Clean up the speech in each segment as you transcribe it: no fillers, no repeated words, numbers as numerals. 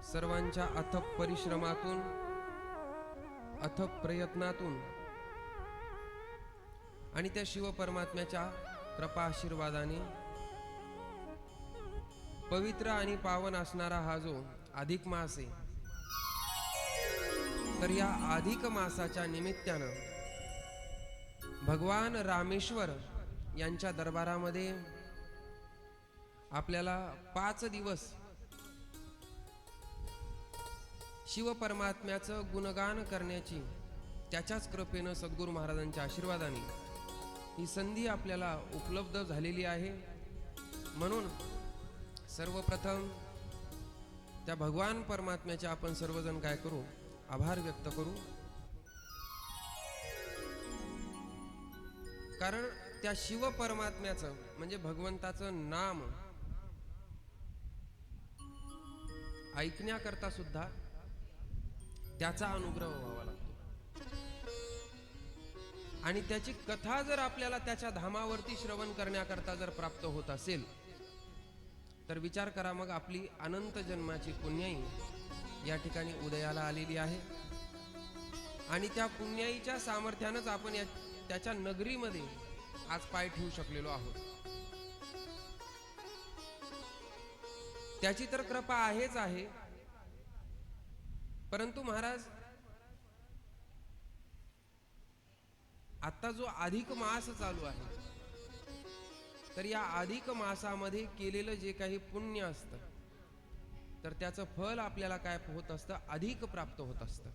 सर्वांच्या अथक परिश्रमातून, अथक प्रयत्नातून आणि त्या शिव परमात्म्याच्या कृपा आशीर्वादाने पवित्र आणि पावन असणारा हा जो अधिक मास आहे, तर या अधिक मासाच्या निमित्तानं भगवान रामेश्वर यांच्या दरबारामध्ये आपल्याला 5 दिवस शिव परमात्म्याचं गुणगान करण्याची त्याच्याच कृपेनं सद्गुरू महाराजांच्या आशीर्वादाने ही संधी आपल्याला उपलब्ध झालेली आहे। म्हणून सर्वप्रथम त्या भगवान परमात्म्याचे आपण सर्वजण काय करू, आभार व्यक्त करू। कारण त्या शिव परमात्म्याचं म्हणजे भगवंताचं नाम ऐकण्याकरता सुद्धा त्याचा अनुग्रह व्हावा लागतो आणि त्याची कथा जर आपल्याला त्याच्या धामावरती श्रवण करण्याकरता जर प्राप्त होत असेल तर विचार करा, मग आपली अनंत जन्माची पुण्याई या ठिकाणी उदयाला आलेली आहे आणि त्या पुण्याईच्या सामर्थ्यानंच आपण त्याच्या नगरीमध्ये आज पाय ठेवू शकलेलो आहोत। त्याची तर कृपा आहेच आहे, परंतु महाराज आता जो अधिक मास चालू आहे, तर या अधिक मासामध्ये केलेलं जे काही पुण्य असतं तर त्याचं फल आपल्याला काय होत असतं, अधिक प्राप्त होत असतं।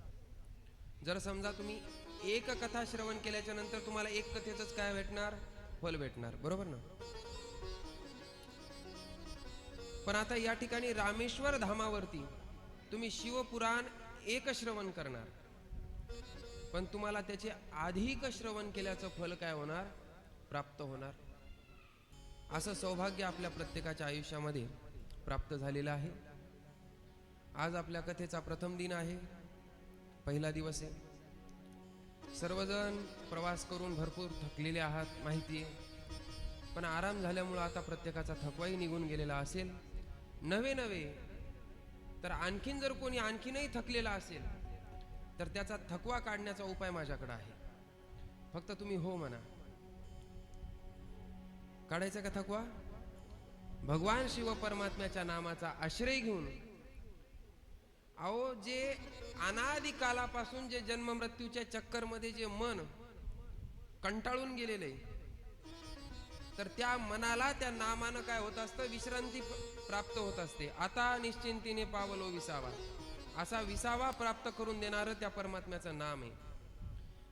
जर समजा तुम्ही एक कथा श्रवण केल्याच्या नंतर तुम्हाला एक कथेचंच काय भेटणार, फल भेटणार, बरोबर ना। पण आता या ठिकाणी रामेश्वर धामावरती तुम्ही शिवपुराण एक श्रवण करणार, पण तुम्हाला त्याचे अधिक श्रवण केल्याचं फल काय होणार, प्राप्त होणार। असं सौभाग्य आपल्या प्रत्येकाच्या आयुष्यामध्ये प्राप्त झालेलं आहे। आज आपल्या कथेचा प्रथम दिन आहे, पहिला दिवस आहे। सर्वजण प्रवास करून भरपूर थकलेले आहात माहिती आहे, पण आराम झाल्यामुळे आता प्रत्येकाचा थकवाही निघून गेलेला असेल। नवे तर आणखीन जर कोणी आणखीनही थकलेला असेल तर त्याचा थकवा काढण्याचा उपाय माझ्याकडे आहे, फक्त तुम्ही हो म्हणा। काढायचा का थकवा? भगवान शिव परमात्म्याच्या नामाचा आश्रय घेऊन, अहो जे अनादि कालापासून जे जन्म मृत्यूच्या चक्कर मध्ये जे मन कंटाळून गेलेले, तर त्या मनाला त्या नामानं काय होत असतं, विश्रांती प्राप्त होत असते। आता निश्चिंतीने पावलो विसावा, असा विसावा प्राप्त करून देणारं त्या परमात्म्याचं नाम आहे।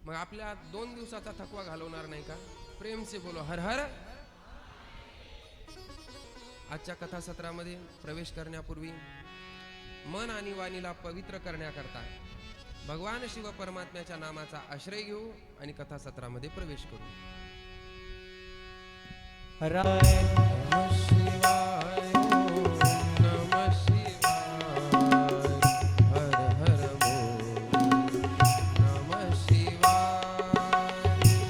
मग आपल्या 2 दिवसाचा थकवा घालवणार नाही का? प्रेम से बोलो हर हर। आजच्या कथा सत्रामध्ये प्रवेश करण्यापूर्वी मन आणि वाणीला पवित्र करण्याकरता भगवान शिव परमात्म्याच्या नामाचा आश्रय घेऊ आणि कथा सत्रामध्ये प्रवेश करू। हर नमः शिवाय, नमः शिवाय, हर हर बोल, नमः शिवाय।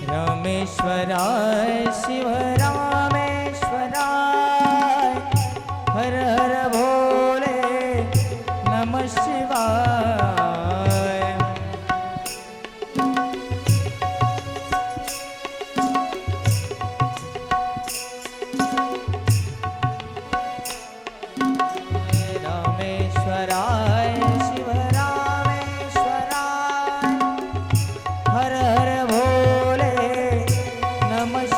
रामेश्वराय शिव रामेश्वराय, हर हर भोले नमः शिवाय। रामेश्वराय शिव रामेश्वराय, हर हर भोले नमः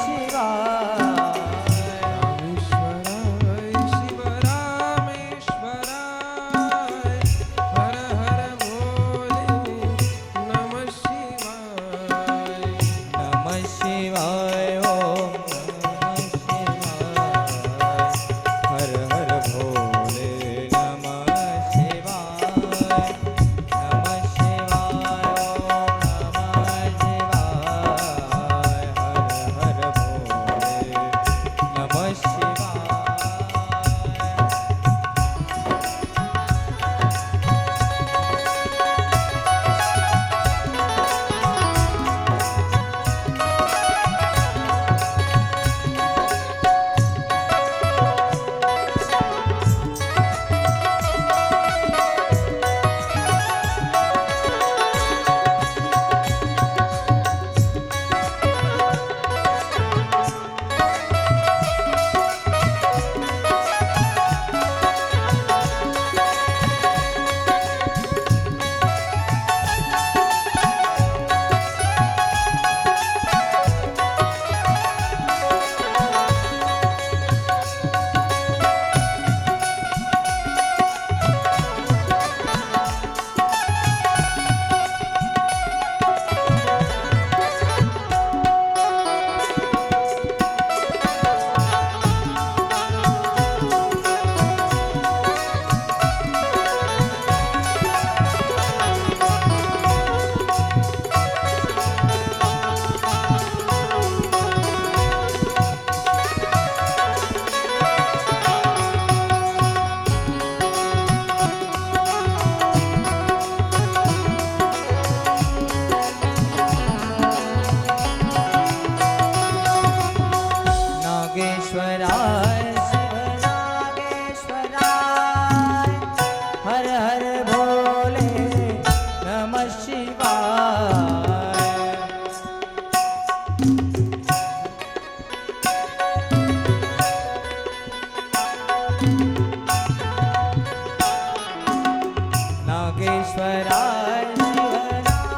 त्र्यंबकेश्वराय शिवनागेश्वराय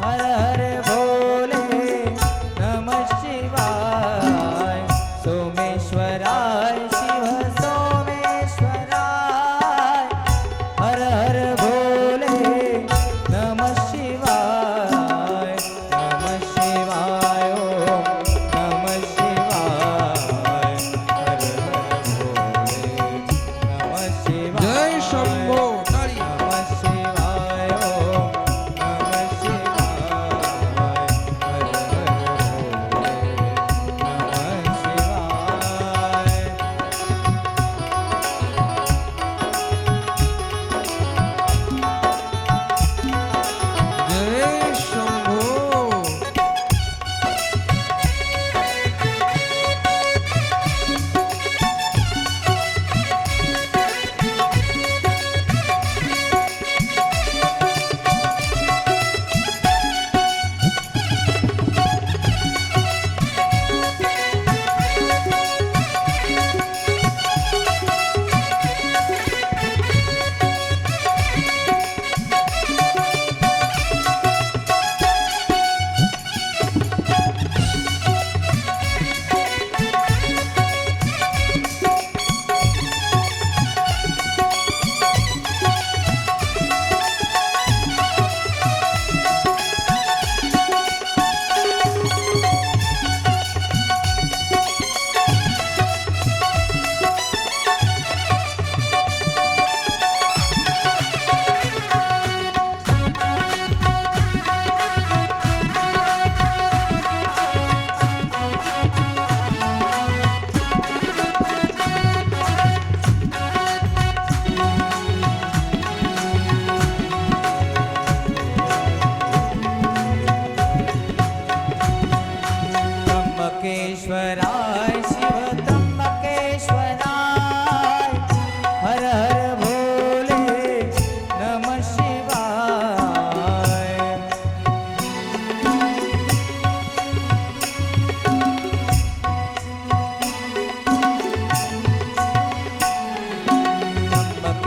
हर हर भोले नमः शिवाय सोमेश्वराय शिव सोमेश्वराय हर हर भोले नमः शिवाय ओम नमः शिवाय हर हर भोले नमः शिवाय जय शंभो टाळी नमः शिवाय ओम नमः शिवाय हर हर भोले नमः शिवाय जय शंभो त्र्यंबकेश्वराय शिव त्र्यंबकेश्वराय हर हर भोले नमः शिवाय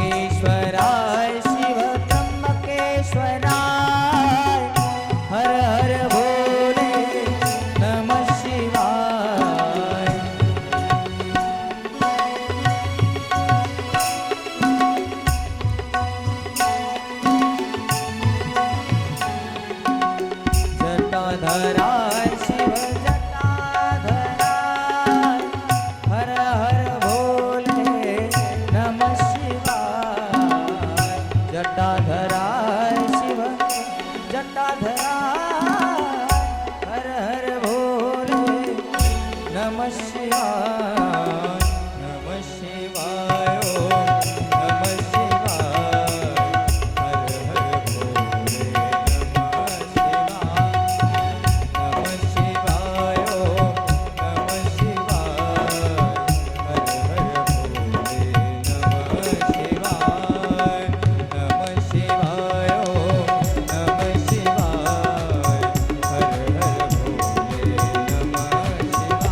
त्र्यंबकेश्वराय शिव त्र्यंबकेश्वराय हर हर भोले नमः शिवाय जटाधराय शिव जटाधराय हर हर भोले नमः शिवाय जटाधराय शिव जटाधराय हर हर भोले नमः शिवाय ओम नमः शिवाय हर हर भोले नमः शिवाय ओम नमः शिवाय हर हर भोले नमः शिवाय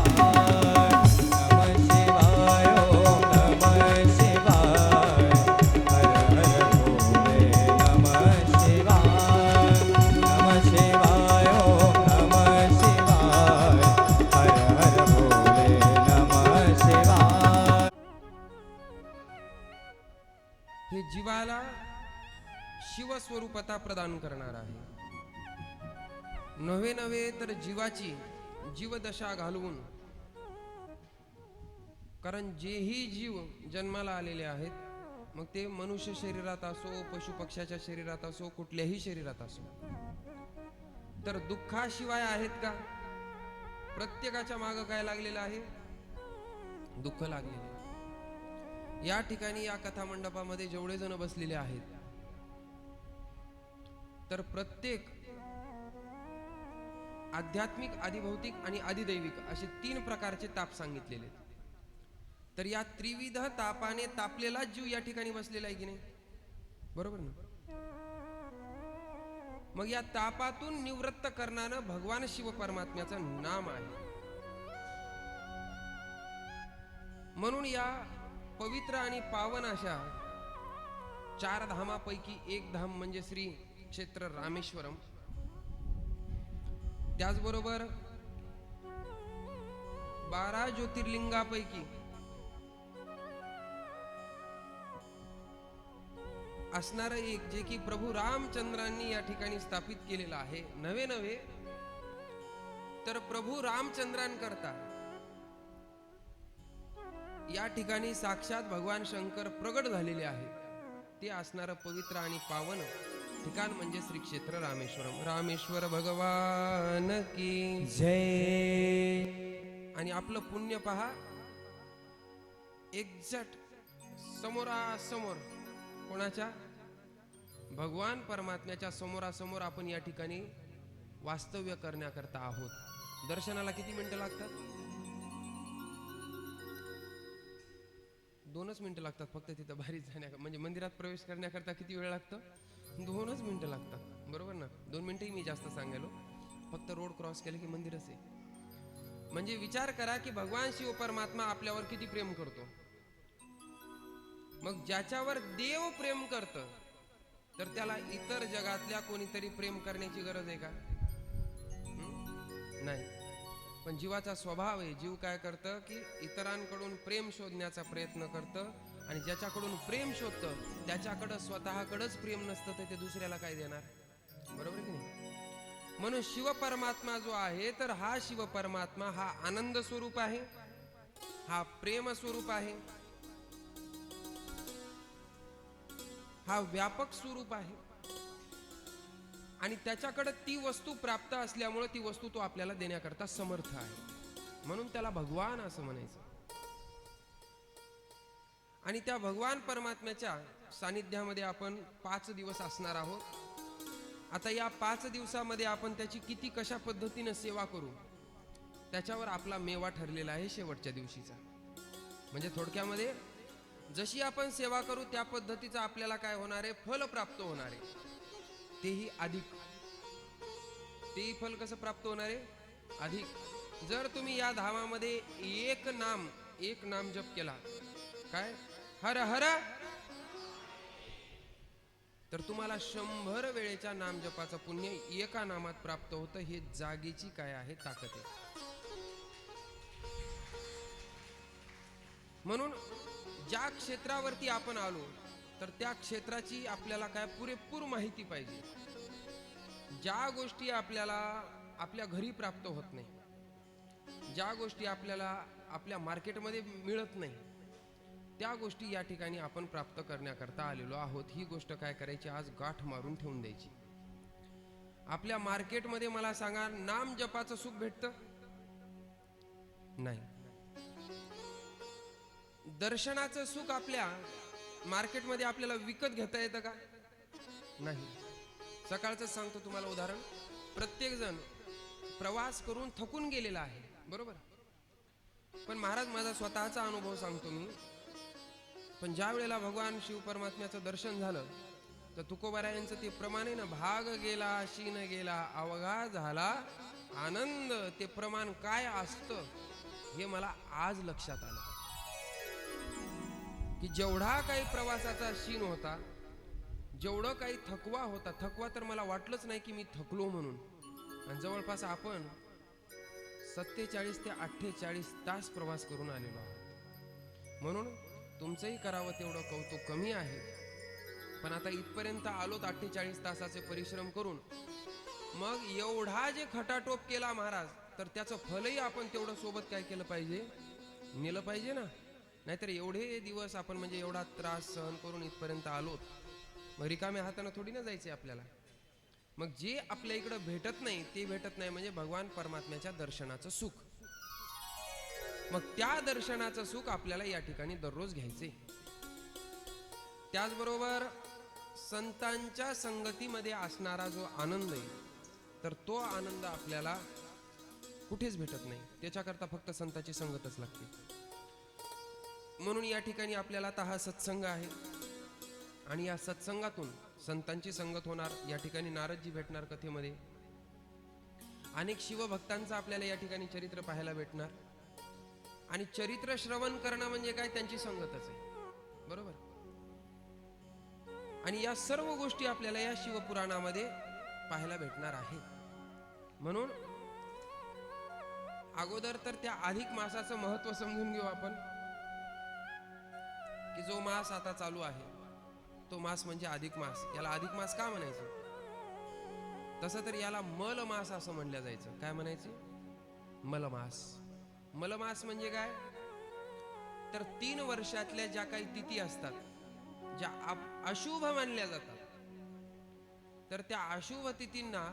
नमः शिवाय ओम नमः शिवाय हर हर भोले नमः शिवाय नमः शिवाय ओम नमः शिवाय हर हर भोले नमः शिवाय हे जीवाला शिवस्वरूपता प्रदान करणार आहे. नव्हे नव्हे तर जीवाची जीवदशा घालवून, कारण जेही जीव जन्माला आलेले आहेत, मग ते मनुष्य शरीरात असो, पशु पक्ष्याच्या शरीरात असो, कुठल्याही शरीरात असो, तर दुःखाशिवाय आहेत का? प्रत्येकाच्या मागं काय लागलेलं आहे? दुःख लागलेलं आहे. या ठिकाणी या कथा मंडपामध्ये जेवढे जण बसलेले आहेत, तर प्रत्येक आध्यात्मिक, आदिभौतिक आणि आदिदैविक असे 3 प्रकारचे ताप सांगितलेले. तर या त्रिविध तापाने तापलेला जीव या ठिकाणी बसलेला आहे की नाही? बरोबर ना? मग या तापातून निवृत्त करणारं भगवान शिव परमात्म्याचं नाम आहे. म्हणून या पवित्र आणि पावन अशा चार धामापैकी एक धाम म्हणजे श्री क्षेत्र रामेश्वरम. त्याचबरोबर 12 ज्योतिर्लिंगापैकी असणारं एक, जे की प्रभू रामचंद्रांनी या ठिकाणी स्थापित केलेलं आहे. नवे तर प्रभू रामचंद्रांकरता या ठिकाणी साक्षात भगवान शंकर प्रगट झालेले आहे. ते असणारं पवित्र आणि पावन ठिकाण म्हणजे श्री क्षेत्र रामेश्वरम. रामेश्वर भगवान की जय. आणि आपलं पुण्य पहा, एक्झॅक्ट समोरासमोर कोणाच्या, भगवान परमात्म्याच्या समोरासमोर आपण या ठिकाणी वास्तव्य करण्याकरता आहोत. दर्शनाला किती मिनिटं लागतात? 2च मिनिटं लागतात फक्त. तिथं बाहेर जाण्या म्हणजे मंदिरात प्रवेश करण्याकरता किती वेळ लागतो? 2च मिनिटं लागतात, बरोबर ना? 2 मिनिटंही मी जास्त सांगायलो. फक्त रोड क्रॉस केले की मंदिरच आहे. म्हणजे विचार करा की भगवान शिव परमात्मा आपल्यावर किती प्रेम करतो. मग ज्याच्यावर देव प्रेम करतं तर त्याला इतर जगातल्या कोणीतरी प्रेम करण्याची गरज आहे का? नाही. पण जीवाचा स्वभाव आहे. जीव काय करतं की इतरांकडून प्रेम शोधण्याचा प्रयत्न करतं, आणि ज्याच्याकडून प्रेम शोधतं त्याच्याकडं स्वतःकडंच प्रेम नसतं तर ते दुसऱ्याला काय देणार? बरोबर की नाही? म्हणून शिव परमात्मा जो आहे, तर हा शिव परमात्मा हा आनंद स्वरूप आहे, हा प्रेम स्वरूप आहे, हा व्यापक स्वरूप आहे. आणि त्याच्याकडे ती वस्तू प्राप्त असल्यामुळे ती वस्तू तो आपल्याला देण्याकरता समर्थ आहे. म्हणून त्याला भगवान असं म्हणायचं. आणि त्या भगवान परमात्म्याच्या सानिध्यामध्ये आपण 5 दिवस असणार आहोत. आता या 5 दिवसामध्ये आपण त्याची किती कशा पद्धतीने सेवा करू त्याच्यावर आपला मेवा ठरलेला आहे शेवटच्या दिवशीचा. म्हणजे थोडक्यामध्ये जशी आपण सेवा करू त्या पद्धतीचं आपल्याला काय होणार आहे? फल प्राप्त होणार आहे. तेही अधिक. तेही फल कसं प्राप्त होणार आहे? अधिक. जर तुम्ही या धामामध्ये एक नाम जप केला, काय हर हर, तर तुम्हाला 100 वेळेच्या नाम जपाचं पुण्य एका नामात प्राप्त होतं. हे जागेची काय आहे? ताकद आहे. म्हणून ज्या क्षेत्रावरती आपण आलो तर त्या क्षेत्राची आपल्याला काय पुरेपूर माहिती पाहिजे. ज्या गोष्टी आपल्याला आपल्या घरी प्राप्त होत नाही, ज्या गोष्टी आपल्याला आपल्या मार्केटमध्ये मिळत नाही, त्या गोष्टी या ठिकाणी आपण प्राप्त करण्याकरता आलेलो आहोत. ही गोष्ट काय करायची? आज गाठ मारून ठेवून द्यायची. आपल्या मार्केटमध्ये मला सांगा, नाम जपाचं सुख भेटतं? नाही. दर्शनाचं सुख आपल्या मार्केटमध्ये आपल्याला विकत घेता येतं का? नाही. सकाळचं सांगतो तुम्हाला उदाहरण. प्रत्येक जण प्रवास करून थकून गेलेला आहे, बरोबर? पण महाराज, माझा स्वतःचा अनुभव सांगतो मी. पण ज्या वेळेला भगवान शिव परमात्म्याचं दर्शन झालं तर तुकोबारायांचं ते प्रमाण आहे ना, भाग गेला शीन गेला अवघा झाला आनंद. ते प्रमाण काय असतं हे मला आज लक्षात आलं. की जेवढा काही प्रवासाचा शीन होता, जेवढं काही थकवा होता, थकवा तर मला वाटलंच नाही की मी थकलो म्हणून. आणि जवळपास आपण 47 ते 48 तास प्रवास करून आलेलो आहोत. म्हणून तुमचंही करावं तेवढं कौतुक कमी आहे. पण आता इथपर्यंत आलोत 48 तासाचे परिश्रम करून, मग एवढा जे खटाटोप केला महाराज, तर त्याचं फलही आपण तेवढं सोबत काय केलं पाहिजे? नेलं पाहिजे ना. नाहीतर एवढे दिवस आपण म्हणजे एवढा त्रास सहन करून इथपर्यंत आलोत, मग रिकाम्या हाताने थोडी ना जायचे आपल्याला. मग जे आपल्या इकडं भेटत नाही ते भेटत नाही म्हणजे भगवान परमात्म्याच्या दर्शनाचं सुख. मग त्या दर्शनाचं सुख आपल्याला या ठिकाणी दररोज घ्यायचे. त्याचबरोबर संतांच्या संगतीमध्ये असणारा जो आनंद आहे, तर तो आनंद आपल्याला कुठेच भेटत नाही. त्याच्याकरता फक्त संतांची संगतच लागते. म्हणून या ठिकाणी आपल्याला आता हा सत्संग आहे, आणि या सत्संगातून संतांची संगत होणार. या ठिकाणी नारदजी भेटणार कथेमध्ये. अनेक शिवभक्तांचं आपल्याला या ठिकाणी चरित्र पाहायला भेटणार. आणि चरित्र श्रवण करणं म्हणजे काय? त्यांची संगतच आहे, बरोबर? आणि या सर्व गोष्टी आपल्याला या शिवपुराणामध्ये पाहायला भेटणार आहे. म्हणून अगोदर तर त्या अधिक मासाचं महत्व समजून घेऊ आपण, की जो मास आता चालू आहे तो मास म्हणजे अधिक मास. याला अधिक मास का म्हणायचं? तसं तर याला मल मास असं म्हणलं जायचं. काय म्हणायचं? मलमास. मलमास म्हणजे काय? तर 3 वर्षातल्या ज्या काही तिथी असतात, ज्या अशुभ मानल्या जातात, तर त्या अशुभ तिथींना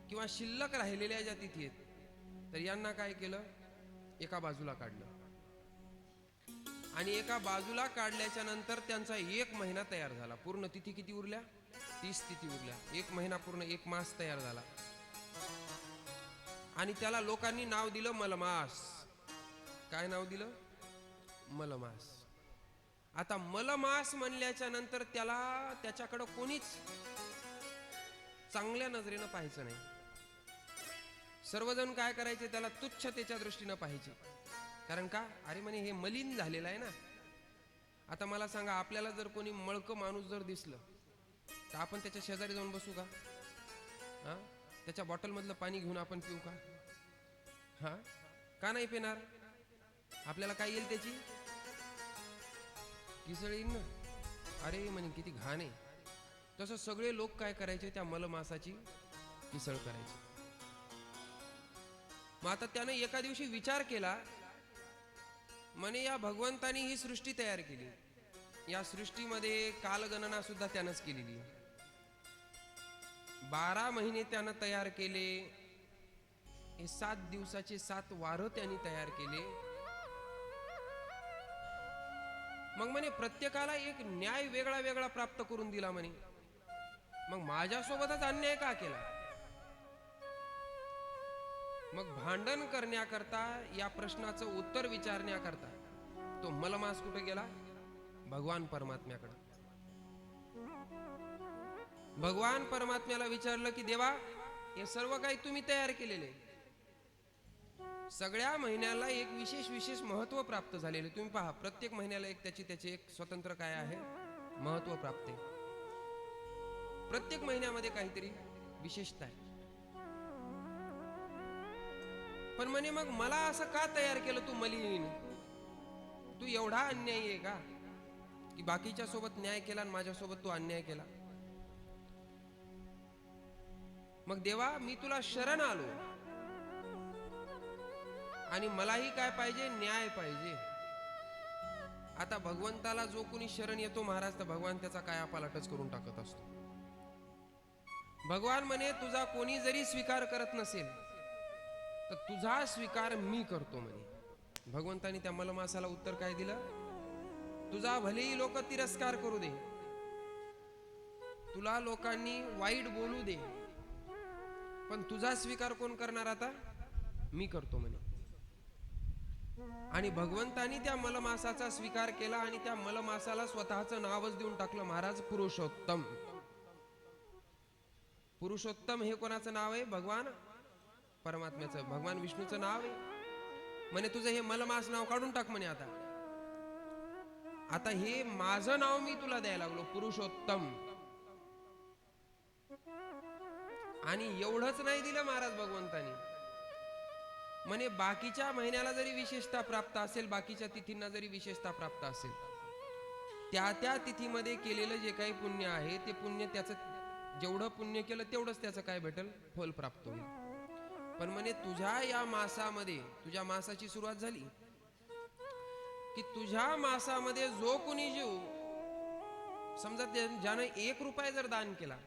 किंवा शिल्लक राहिलेल्या ज्या तिथी आहेत, तर यांना काय केलं? एका बाजूला काढलं. आणि एका बाजूला काढल्याच्या नंतर त्यांचा 1 महिना तयार झाला. पूर्ण तिथी किती उरल्या? 30 तिथी उरल्या. 1 महिना पूर्ण, 1 मास तयार झाला. आणि त्याला लोकांनी नाव दिलं मलमास. काय नाव दिलं? मलमास. आता मलमास म्हणल्याच्या नंतर त्याच्याकडं कोणीच चांगल्या नजरेनं पाहायचं नाही. सर्वजण काय करायचे? त्याला तुच्छतेच्या दृष्टीनं पाहायचे. कारण का? अरे म्हणे हे मलिन झालेलं आहे ना. आता मला सांगा, आपल्याला जर कोणी मळकं माणूस जर दिसलं तर आपण त्याच्या शेजारी जाऊन बसू का? हा? त्याच्या बॉटलमधलं पाणी घेऊन आपण पिऊ का? हा? का नाही पिणार? आपल्याला काय येईल त्याची? किसळ येईल ना. अरे म्हणे किती घाण आहे. तसं सगळे लोक काय करायचे? त्या मलमासाची किसळ करायचे. मग आता त्यानं एका दिवशी विचार केला, म्हणे या भगवंतानी ही सृष्टी तयार केली, या सृष्टीमध्ये कालगणना सुद्धा त्यानंच केलेली. 12 महिने त्यानं तयार केले. हे 7 दिवसाचे 7 वार त्यांनी तयार केले. मग म्हणे प्रत्येकाला एक न्याय वेगळा वेगळा प्राप्त करून दिला म्हणे. मग माझ्यासोबतच अन्याय का केला? मग भांडण करण्याकरता, या प्रश्नाचं उत्तर विचारण्याकरता तो मलमास कुठे गेला? भगवान परमात्म्याकडे. भगवान परमात्म्याला विचारलं की देवा, हे सर्व काही तुम्ही तयार केलेले, सगळ्या महिन्याला एक विशेष महत्व प्राप्त झालेले. तुम्ही पहा, प्रत्येक महिन्याला एक त्याचे एक स्वतंत्र काय आहे? महत्व प्राप्त आहे. प्रत्येक महिन्यामध्ये काहीतरी विशेषता आहे. पण म्हणे मग मला असं का तयार केलं तू मलिन? तू एवढा अन्याय आहे का की बाकीच्या सोबत न्याय केला आणि माझ्यासोबत तू अन्याय केला? मग देवा, मी तुला शरण आलो आणि मलाही काय पाहिजे? न्याय पाहिजे. आता भगवंताला जो कोणी शरण येतो महाराज, तर भगवान त्याचा कायापालटच करून टाकत असतो. भगवान म्हणे तुझा कोणी जरी स्वीकार करत नसेल तर तुझा स्वीकार मी करतो म्हणे. भगवंतानी त्या मलमासाला उत्तर काय दिलं? तुझा भलेही लोक तिरस्कार करू दे, तुला लोकांनी वाईट बोलू दे, पण तुझा स्वीकार कोण करणार? आता मी करतो म्हणे. आणि भगवंतानी त्या मलमासाचा स्वीकार केला आणि त्या मलमासाला स्वतःचं नावच देऊन टाकलं महाराज, पुरुषोत्तम. पुरुषोत्तम हे कोणाचं नाव आहे? भगवान परमात्म्याचं, भगवान विष्णूचं नाव आहे. म्हणे तुझं हे मलमास नाव काढून टाक म्हणे. आता हे माझं नाव मी तुला द्यायला लागलो, पुरुषोत्तम. आणि एवढंच नाही दिलं महाराज भगवंतानी, म्हणे बाकीच्या महिन्याला जरी विशेषता प्राप्त असेल, बाकीच्या तिथींना जरी विशेषता प्राप्त असेल, त्या तिथीमध्ये केलेलं जे काही पुण्य आहे ते पुण्य, त्याचं जेवढं पुण्य केलं तेवढंच त्याचं काय भेटेल? फल प्राप्त होईल. पण म्हणे तुझ्या या मासामध्ये, तुझ्या मासाची सुरुवात झाली की तुझ्या मासामध्ये जो कोणी जीव समजा ज्यानं 1 रुपया जर दान केला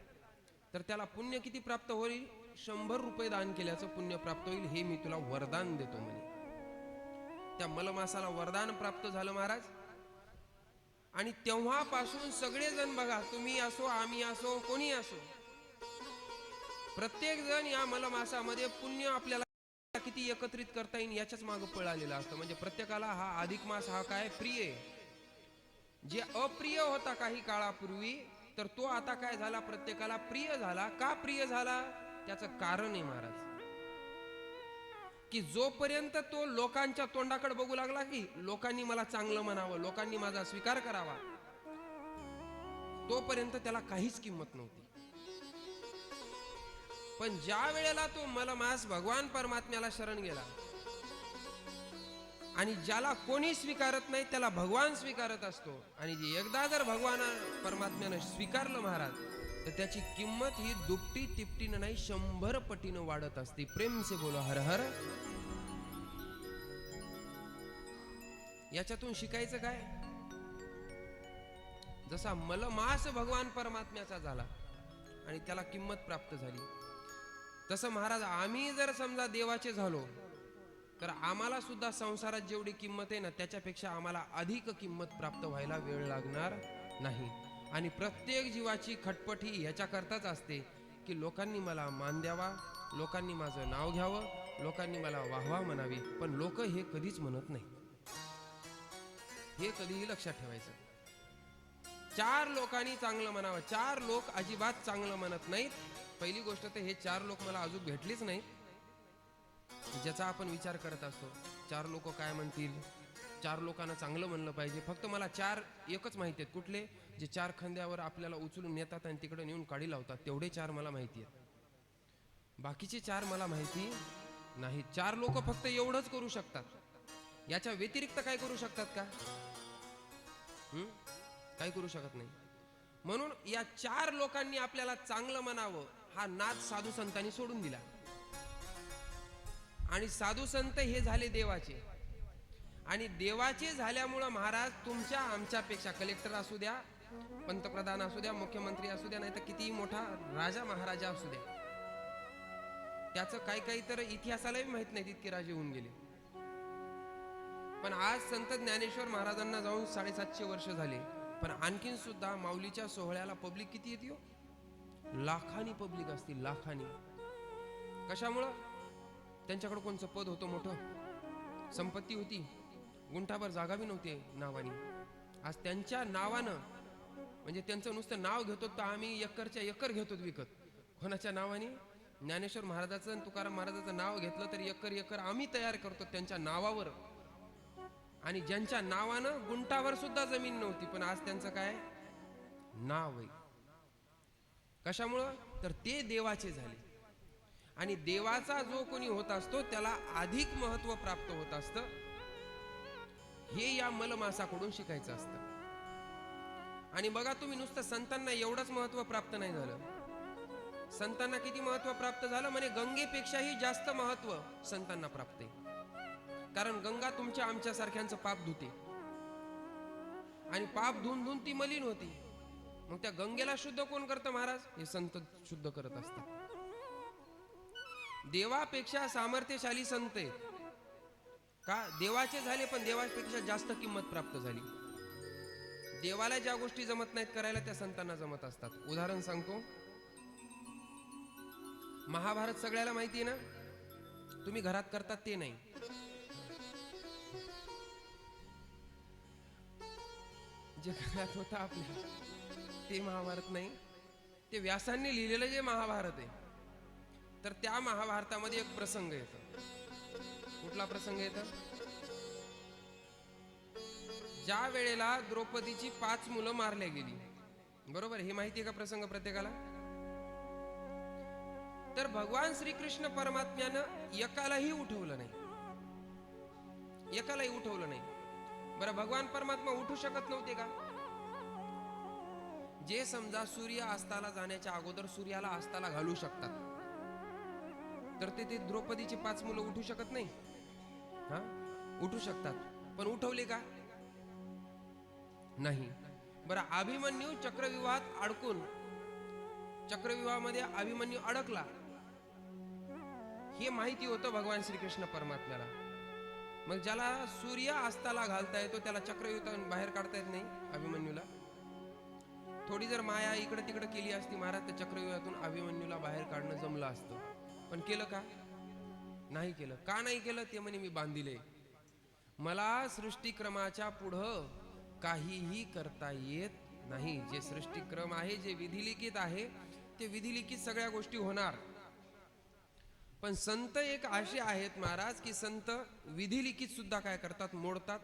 तर त्याला पुण्य किती प्राप्त होईल? 100 रुपये दान केल्याचं पुण्य प्राप्त होईल. हे मी तुला वरदान देतो म्हणे. त्या मलमासाला वरदान प्राप्त झालं महाराज. आणि तेव्हापासून सगळेजण बघा, तुम्ही असो, आम्ही असो, कोणी असो, प्रत्येक जण या मलमासामध्ये पुण्य आपल्याला किती एकत्रित करता येईल याच्याच मागे पळालेला असतं. म्हणजे प्रत्येकाला हा अधिक मास हा काय प्रिय आहे. जे अप्रिय होता काही काळापूर्वी, तर तो आता काय झाला? प्रत्येकाला प्रिय झाला. का प्रिय झाला? त्याचं कारण आहे महाराज, की जोपर्यंत तो लोकांच्या तोंडाकडे बघू लागला की लोकांनी मला चांगलं म्हणावं, लोकांनी माझा स्वीकार करावा, तोपर्यंत त्याला काहीच किंमत नव्हती. पण ज्या वेळेला तो मलमास भगवान परमात्म्याला शरण गेला आणि ज्याला कोणी स्वीकारत नाही त्याला भगवान स्वीकारत असतो, आणि जे एकदा जर भगवान परमात्म्यानं स्वीकारलं महाराज, तर त्याची किंमत ही दुपटी तिपटीनं नाही 100 पटीनं वाढत असते. प्रेम से बोलो हर हर. याच्यातून शिकायचं काय? जसा मलमास भगवान परमात्म्याचा झाला आणि त्याला किंमत प्राप्त झाली, तसं महाराज आम्ही जर समजा देवाचे झालो तर आम्हाला सुद्धा संसारात जेवढी किंमत आहे ना, त्याच्यापेक्षा आम्हाला अधिक किंमत प्राप्त व्हायला वेळ लागणार नाही. आणि प्रत्येक जीवाची खटपट ही ह्याच्याकरताच असते की लोकांनी मला मान द्यावा, लोकांनी माझं नाव घ्यावं, लोकांनी मला वाहवा म्हणावी. पण लोक हे कधीच म्हणत नाही, हे कधीही लक्षात ठेवायचं. 4 लोकांनी चांगलं म्हणावं, 4 लोक अजिबात चांगलं म्हणत नाहीत. पहिली गोष्ट तर हे 4 लोक मला अजून भेटलीच नाहीत ज्याचा आपण विचार करत असतो. 4 लोक काय म्हणतील, 4 लोकांना चांगलं म्हणलं पाहिजे. फक्त मला 4 एकच माहिती आहेत. कुठले? जे 4 खांद्यावर आपल्याला उचलून नेतात आणि तिकडे नेऊन काढी लावतात, तेवढे 4 मला माहिती आहेत. बाकीचे 4 मला माहिती नाही. 4 लोक फक्त एवढंच करू शकतात. याच्या व्यतिरिक्त काय करू शकतात का? काय करू शकत नाही. म्हणून या 4 लोकांनी आपल्याला चांगलं म्हणावं हा नाद साधू संतांनी सोडून दिला. आणि साधू संत हे झाले देवाचे, आणि देवाचे झाल्यामुळं महाराज तुमच्या आमच्यापेक्षा कलेक्टर असू द्या, पंतप्रधान असू द्या, मुख्यमंत्री असू द्या, नाही तर कितीही मोठा राजा महाराजा असू द्या, त्याचं काही तर इतिहासालाही माहित नाही इतके राजे होऊन गेले. पण आज संत ज्ञानेश्वर महाराजांना जाऊन 750 वर्ष झाले, पण आणखीन सुद्धा माऊलीच्या सोहळ्याला पब्लिक किती येते हो? लाखांनी पब्लिक असतील, लाखांनी. कशामुळं? त्यांच्याकडे कोणचं पद होतं, मोठं संपत्ती होती, गुंठाभर जागा बी नव्हती नावानी. आज त्यांच्या नावानं, म्हणजे त्यांचं नुसतं नाव घेतो तर आम्ही एकरच्या एकर घेतो विकत. कोणाच्या नावाने? ज्ञानेश्वर महाराजाचं आणि तुकाराम महाराजाचं नाव घेतलं तर एकर आम्ही तयार करतो त्यांच्या नावावर. आणि ज्यांच्या नावानं गुंठावर सुद्धा जमीन नव्हती, पण आज त्यांचं काय नाव आहे. कशामुळं? तर ते देवाचे झाले. आणि देवाचा जो कोणी होत असतो त्याला अधिक महत्व प्राप्त होत असतं. हे या मलमासाकडून शिकायचं असतं. आणि बघा तुम्ही, नुसतं संतांना एवढंच महत्व प्राप्त नाही झालं. संतांना किती महत्व प्राप्त झालं? म्हणे गंगेपेक्षाही जास्त महत्व संतांना प्राप्त आहे. कारण गंगा तुमच्या आमच्या सारख्यांचं पाप धुते, आणि पाप धुवून ती मलिन होती. मग त्या गंगेला शुद्ध कोण करतं महाराज? हे संत शुद्ध करत असतात. देवापेक्षा सामर्थ्यशाली संत आहेत का? देवाचे झाले, पण देवापेक्षा जास्त किंमत प्राप्त झाली. देवाला ज्या गोष्टी जमत नाहीत करायला, त्या संतांना जमत असतात. उदाहरण सांगतो. महाभारत सगळ्याला माहिती आहे ना? तुम्ही घरात करतात ते नाही. जे घरात होतं आपल्या, ते महाभारत नाही. ते व्यासांनी लिहिलेलं जे महाभारत आहे, तर त्या महाभारतामध्ये एक प्रसंग येतो. कुठला प्रसंग येतो? ज्या वेळेला द्रौपदीची 5 मुलं मारल्या गेली, बरोबर? हे माहिती आहे का प्रसंग प्रत्येकाला? तर भगवान श्रीकृष्ण परमात्म्यानं एकालाही उठवलं नाही, एकालाही उठवलं नाही. बरं, भगवान परमात्मा उठू शकत नव्हते का? जे समजा सूर्य अस्ताला जाण्याच्या अगोदर सूर्याला अस्ताला घालू शकतात, तर ते द्रौपदीची 5 मुलं उठू शकत नाही? हा, उठू शकतात. पण उठवले का? नाही. बरं, अभिमन्यू चक्रव्यूहात अडकून, चक्रव्यूहामध्ये अभिमन्यू अडकला, हे माहिती होतं भगवान श्रीकृष्ण परमात्म्याला. मग ज्याला सूर्य अस्ताला घालता येतो त्याला चक्रव्यूहातून बाहेर काढता येत नाही अभिमन्यूला? थोडी जर माया इकडे तिकडे केली असती महाराज, तर चक्रव्यूहातून अभिमन्यूला बाहेर काढणं जमलं असतं. पण केलं का? नाही केलं. का नाही केलं? ते म्हणे मी बांधिले, मला सृष्टीक्रमाच्या पुढं काहीही करता येत नाही. जे सृष्टीक्रम आहे, जे विधिलिखित आहे, ते विधिलिखित सगळ्या गोष्टी होणार. पण संत एक असे आहेत महाराज की संत विधिलिखित सुद्धा काय करतात? मोडतात.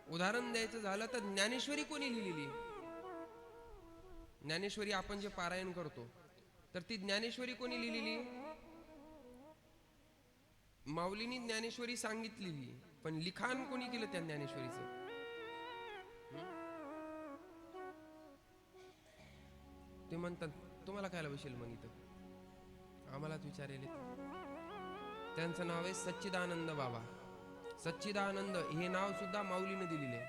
उदाहरण द्यायचं झालं तर ज्ञानेश्वरी कोणी लिहिलेली? ज्ञानेश्वरी आपण जे पारायण करतो, तर ती ज्ञानेश्वरी कोणी लिहिलेली? माऊलींनी ज्ञानेश्वरी सांगितलेली, पण लिखाण कोणी केलं त्या ज्ञानेश्वरीचं? ते म्हणतात तुम्हाला काय बसेल मग इथं, आम्हालाच विचारेल. त्यांचं नाव आहे सच्चिदानंद बाबा. सच्चिदानंद हे नाव सुद्धा माऊलीने दिलेले,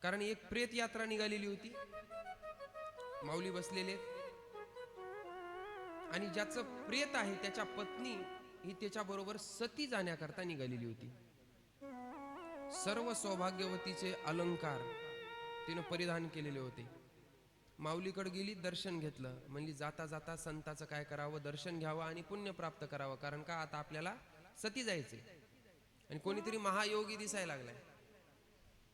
कारण एक प्रेत यात्रा निघालेली होती, माऊली बसलेले, आणि ज्याचं प्रेत आहे त्याच्या पत्नी ही त्याच्या बरोबर सती जाण्याकरता निघालेली होती. सर्व सौभाग्यवतीचे अलंकार तिने परिधान केलेले होते. माऊलीकडे गेली, दर्शन घेतलं, म्हणली जाता जाता संताचं काय करावं, दर्शन घ्यावं आणि पुण्य प्राप्त करावं, कारण का आता आपल्याला सती जायचे. आणि कोणीतरी महायोगी दिसायला लागलाय.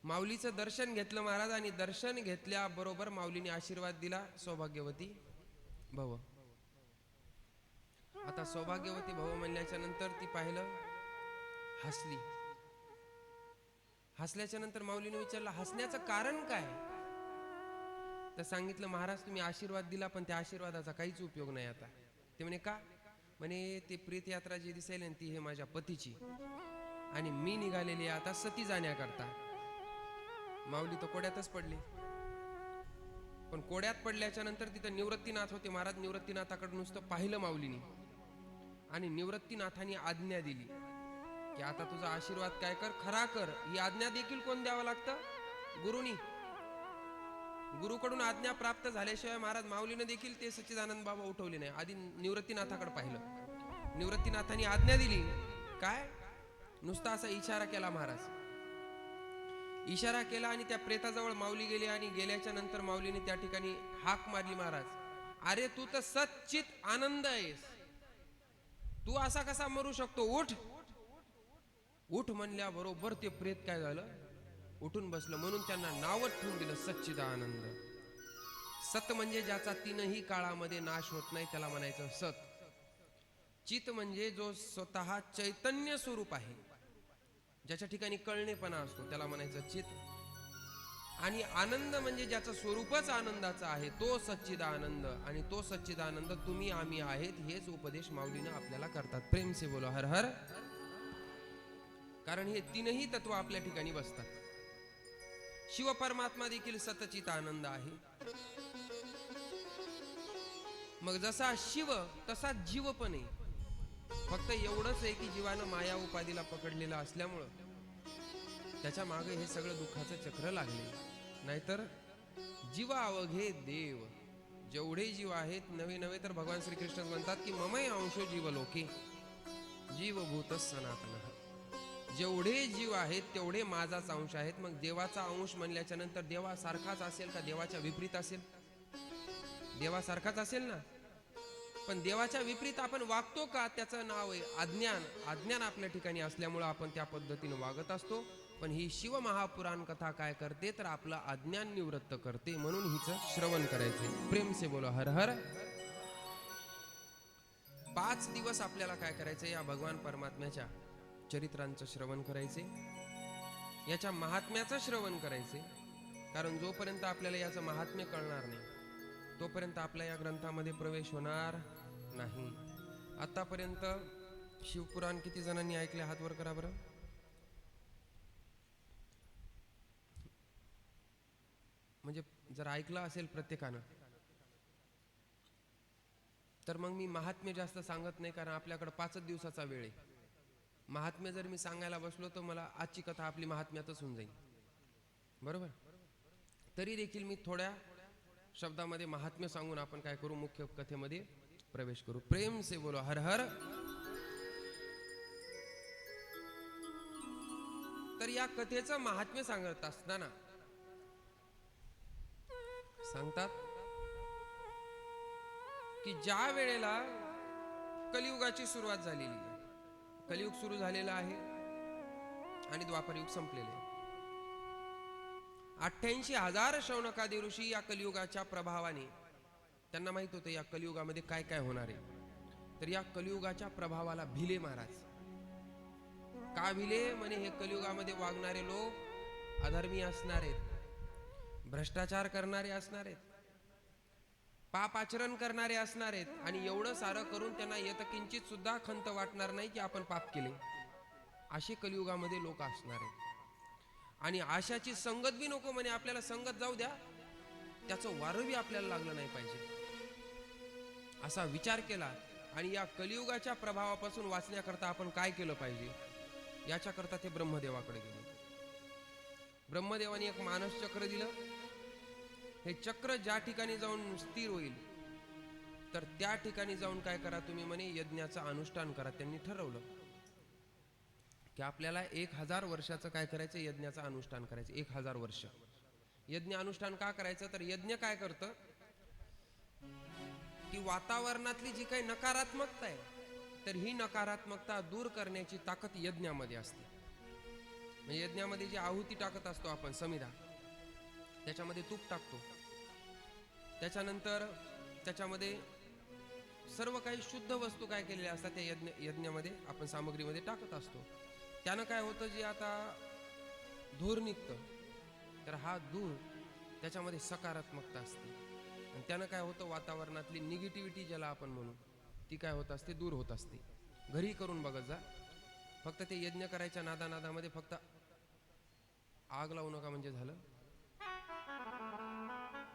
माऊलीचं दर्शन घेतलं महाराज, आणि दर्शन घेतल्याबरोबर माऊलीने आशीर्वाद दिला, सौभाग्यवती भव. आता सौभाग्यवती भव म्हणल्याच्या नंतर ती पाहिलं, हसली. हसल्याच्या नंतर माऊलीने विचारलं हसण्याचं कारण काय? तर सांगितलं महाराज तुम्ही आशीर्वाद दिला, पण त्या आशीर्वादाचा काहीच उपयोग नाही आता. ते म्हणे का? म्हणे ते प्रेत यात्रा जी दिसेल ना ती हे माझ्या पतीची, आणि मी निघालेली आता सती जाण्याकरता. माऊली तर कोड्यातच पडली. पण कोड्यात पडल्याच्या नंतर तिथं निवृत्तीनाथ होते महाराज. निवृत्तीनाथाकडे नुसतं पाहिलं माऊलीनी, आणि निवृत्तीनाथांनी आज्ञा दिली की आता तुझा आशीर्वाद काय कर, खरा कर. ही आज्ञा देखील कोण द्यावं लागतं? गुरुनी. गुरुकडून आज्ञा प्राप्त झाल्याशिवाय महाराज माऊलीने देखील ते सच्चिदानंद बाबा उठवले नाही. आधी निवृत्तीनाथाकडे पाहिलं, निवृत्तीनाथांनी आज्ञा दिली. काय? नुसता असा इशारा केला महाराज, इशारा केला, आणि त्या प्रेताजवळ माऊली गेली. आणि गेल्याच्या नंतर माऊलीने त्या ठिकाणी हाक मारली, महाराज अरे तू तर सच्चित आनंद आहेस, तू असा कसा मरू शकतो, उठ. उठ म्हणल्या बरोबर ते प्रेत काय झालं, उठून बसलं. म्हणून त्यांना नावच ठेवून दिलं सच्चिदानंद. सत म्हणजे ज्याचा तीनही काळामध्ये नाश होत नाही त्याला म्हणायचं सत. चित म्हणजे जो स्वतः चैतन्य स्वरूप आहे, ज्याच्या ठिकाणी कळणेपणा असतो त्याला म्हणायचं चित. आणि आनंद म्हणजे ज्याचं स्वरूपच आनंदाचा आहे तो सच्चिदानंद. आणि तो सच्चिदानंद तुम्ही आम्ही आहेत, हेच उपदेश माऊलीने आपल्याला करतात. प्रेम से बोलो हर हर. कारण हे तीनही तत्व आपल्या ठिकाणी बसतात. शिव परमात्मा देखील सतचित आनंद आहे. मग जसा शिव तसा जीव पण आहे. फक्त एवढंच आहे की जीवानं माया उपाधीला पकडलेला असल्यामुळं त्याच्या मागे हे सगळं दुःखाचं चक्र लागले. नाहीतर जीव अवघे देव. जेवढे जीव आहेत नवे नवे, तर भगवान श्रीकृष्ण म्हणतात की ममय अंशो जीव लोके जीवभूत सनातन. जेवढे जीव आहेत तेवढे माझाच अंश आहेत. मग देवाचा अंश म्हणल्याच्या नंतर देवासारखाच असेल का देवाच्या विपरीत असेल? देवासारखाच असेल ना. पण देवाच्या विपरीत आपण वागतो का? त्याचं नाव आहे अज्ञान. अज्ञान आपल्या ठिकाणी असल्यामुळं आपण त्या पद्धतीने वागत असतो. पण ही शिव महापुराण कथा काय करते तर आपलं अज्ञान निवृत्त करते. म्हणून हिचं श्रवण करायचे. प्रेम से बोलो हर हर. 5 दिवस आपल्याला काय करायचं? या भगवान परमात्म्याच्या चरित्रांचं श्रवण करायचे, याच्या महात्म्याचं श्रवण करायचे. कारण जोपर्यंत आपल्याला याचं महात्म्य कळणार नाही तोपर्यंत आपल्या या ग्रंथामध्ये प्रवेश होणार नाही. आतापर्यंत शिवपुराण किती जणांनी ऐकले? हात वर करा बरं. म्हणजे जर ऐकलं असेल प्रत्येकानं तर मग मी महात्म्य जास्त सांगत नाही, कारण आपल्याकडे 5 दिवसाचा वेळ आहे. महात्म्य जर मी सांगायला बसलो तर मला आजची कथा आपली महात्म्यातच होऊन जाईल, बरोबर. तरी देखील मी थोड्या शब्दामध्ये महात्म्य सांगून आपण काय करू, मुख्य कथेमध्ये प्रवेश करू. प्रेम से बोलो हर हर. तर या कथेचं महात्म्य सांगत असताना सांगतात की ज्या वेळेला कलियुगाची सुरुवात झालेली आहे, कलियुग सुरू झालेला आहे आणि द्वापरयुग संपलेले आहे. 88,000 शौनकादी ऋषी या कलियुगाच्या प्रभावाने, त्यांना माहित होतं या कलियुगामध्ये काय काय होणार आहे, तर या कलियुगाच्या प्रभावाला भिले महाराज. का भिले? म्हणे हे कलियुगामध्ये वागणारे लोक अधर्मी असणार आहेत, भ्रष्टाचार करणारे असणार आहेत, पाप आचरण करणारे असणार आहेत आणि एवढं सारं करून त्यांना यत्किंचित सुद्धा खंत वाटणार नाही की आपण पाप केले. असे कलियुगामध्ये लोक असणार आहेत. आणि आशाची संगत बी नको म्हणे, आपल्याला संगत जाऊ द्या, त्याचं वारं बी आपल्याला लागलं नाही पाहिजे असा विचार केला. आणि या कलियुगाच्या प्रभावापासून वाचण्याकरता आपण काय केलं पाहिजे याच्याकरता ते ब्रह्मदेवाकडे गेले. ब्रह्मदेवाने एक मानस चक्र दिलं. हे चक्र ज्या ठिकाणी जाऊन स्थिर होईल तर त्या ठिकाणी जाऊन काय करा तुम्ही म्हणे, यज्ञाचं अनुष्ठान करा. त्यांनी ठरवलं की आपल्याला 1000 वर्षाचं काय करायचं, यज्ञाचं अनुष्ठान करायचं. 1000 वर्ष यज्ञ अनुष्ठान का करायचं, तर यज्ञ काय करतं की वातावरणातली जी काही नकारात्मकता आहे तर ही नकारात्मकता दूर करण्याची ताकद यज्ञामध्ये असते. म्हणजे यज्ञामध्ये जी आहुती टाकत असतो आपण, समिधा, त्याच्यामध्ये तूप टाकतो, त्याच्यानंतर त्याच्यामध्ये सर्व काही शुद्ध वस्तू काय केलेल्या असतात त्या यज्ञामध्ये आपण सामग्रीमध्ये टाकत असतो. त्यानं काय होतं, जे आता धूर निघतं तर हा धूर त्याच्यामध्ये सकारात्मकता असते आणि त्यानं काय होतं, वातावरणातली निगेटिव्हिटी ज्याला आपण म्हणू ती काय होत असते, दूर होत असते. घरी करून बघत जा. फक्त ते यज्ञ करायच्या नादामध्ये फक्त आग लावू नका म्हणजे झालं.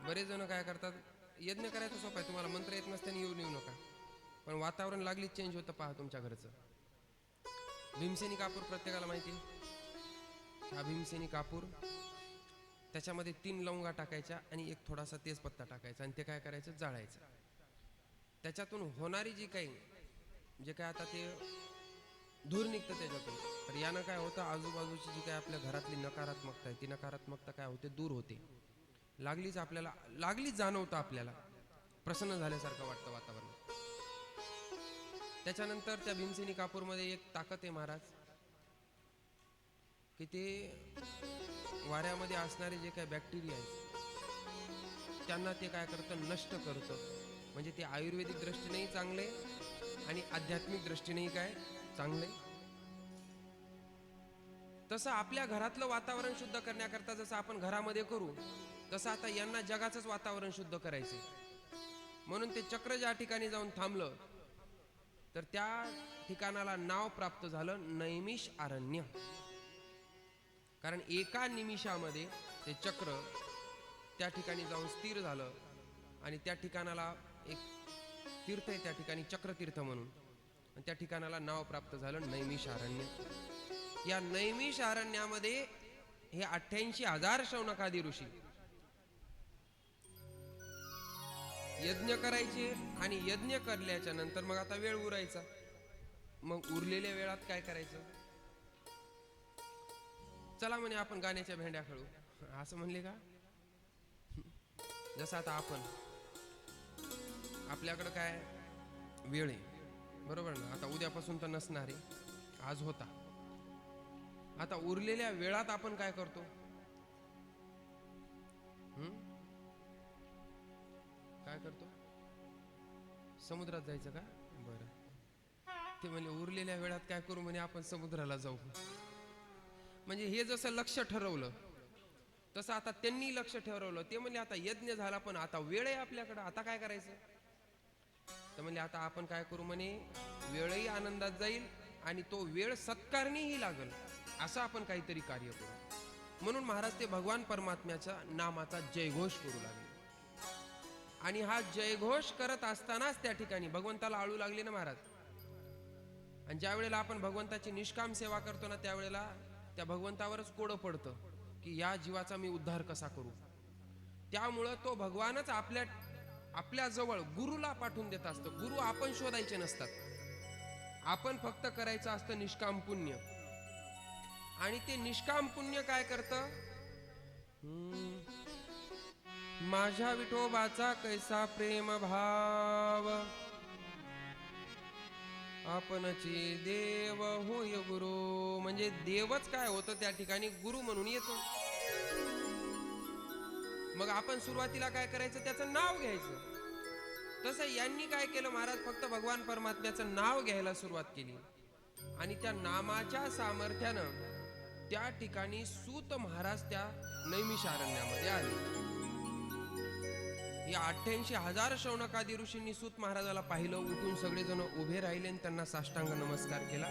बरेच जण काय करतात, यज्ञ करायचं सोपं आहे, तुम्हाला मंत्र येत नसताना येऊ नका, पण वातावरण लागलीच चेंज होतं पहा तुमच्या घरचं. भीमसेनी कापूर प्रत्येकाला माहिती आहे. हा भीमसेनी कापूर, त्याच्यामध्ये 3 लवंगा टाकायच्या आणि एक थोडासा तेजपत्ता टाकायचा आणि ते काय करायचं, जाळायचं. त्याच्यातून होणारी जी काही जे काय आता ते धूर निघतं त्याच्यातून, तर यानं काय होतं, आजूबाजूची जी काय आपल्या घरातली नकारात्मकता आहे ती नकारात्मकता काय होते, दूर होते. लागलीच जाणवतं, आपल्याला प्रसन्न झाल्यासारखं वाटतं वातावरण. त्याच्यानंतर त्या भीमसेनी कापूरमध्ये एक ताकद आहे महाराज, की ते वाऱ्यामध्ये असणारे जे काही बॅक्टेरिया आहेत त्यांना ते काय करतं, नष्ट करतं. म्हणजे ते आयुर्वेदिक दृष्टीनेही चांगले आणि आध्यात्मिक दृष्टीनेही काय चांगले. तसं आपल्या घरातलं वातावरण शुद्ध करण्याकरता जसं आपण घरामध्ये करू, तसं आता यांना जगाचंच वातावरण शुद्ध करायचं. म्हणून ते चक्र ज्या ठिकाणी जाऊन थांबलं तर त्या ठिकाणाला नाव प्राप्त झालं नैमिष अरण्य. कारण एका निमिषामध्ये ते चक्र त्या ठिकाणी जाऊन स्थिर झालं आणि त्या ठिकाणाला एक तीर्थ आहे त्या ठिकाणी, चक्रतीर्थ म्हणून, आणि त्या ठिकाणाला नाव प्राप्त झालं नैमिष अरण्य. या नैमिष अरण्यामध्ये हे 88,000 शौनकादी ऋषी यज्ञ करायचे. आणि यज्ञ करल्याच्या नंतर मग आता वेळ उरायचा. मग उरलेल्या वेळात काय करायचं, चला म्हणे आपण गाण्याच्या भेंड्या खेळू, असं म्हणले का. जसं आता आपण, आपल्याकडं काय वेळ आहे, बरोबर ना. आता उद्यापासून तर नसणार आहे, आज होता. आता उरलेल्या वेळात आपण काय करतो, काय करतो, समुद्रात जायचं का. बरं, ते म्हणजे उरलेल्या वेळात काय करू म्हणे, आपण समुद्राला जाऊ. म्हणजे हे जसं लक्ष ठरवलं तसं आता त्यांनी लक्ष ठरवलं. ते म्हणजे आता यज्ञ झाला पण आता वेळ आहे आपल्याकडं, आता काय करायचं. तर म्हणजे आता आपण काय करू म्हणे, वेळही आनंदात जाईल आणि तो वेळ सत्कारणीही लागल असं आपण काहीतरी कार्य करू. म्हणून महाराज ते भगवान परमात्म्याच्या नामाचा जयघोष करू लागले. आणि हा जयघोष करत असतानाच त्या ठिकाणी भगवंताला आळू लागली ना महाराज. आणि ज्या वेळेला आपण भगवंताची निष्काम सेवा करतो ना, त्यावेळेला त्या भगवंतावरच कोडं पडतं की या जीवाचा मी उद्धार कसा करू. त्यामुळं तो भगवानच आपल्या जवळ गुरुला पाठवून देत असतो. गुरु आपण शोधायचे नसतात, आपण फक्त करायचं असतं निष्काम पुण्य. आणि ते निष्काम पुण्य काय करतं, माझ्या विठोबाचा कैसा प्रेम भाव, आपणची देव होय गुरु. म्हणजे देवच काय होतं त्या ठिकाणी, गुरु म्हणून येतो. मग आपण सुरुवातीला काय करायचं, त्याचं नाव घ्यायचं. तसं यांनी काय केलं महाराज, फक्त भगवान परमात्म्याचं नाव घ्यायला सुरुवात केली. आणि त्या नामाच्या सामर्थ्यानं त्या ठिकाणी सूत महाराज त्या नैमिष अरण्यामध्ये आले. या 88,000 शौनकादी ऋषींनी सूत महाराजाला पाहिलं, उठून सगळेजण उभे राहिले आणि त्यांना साष्टांग नमस्कार केला.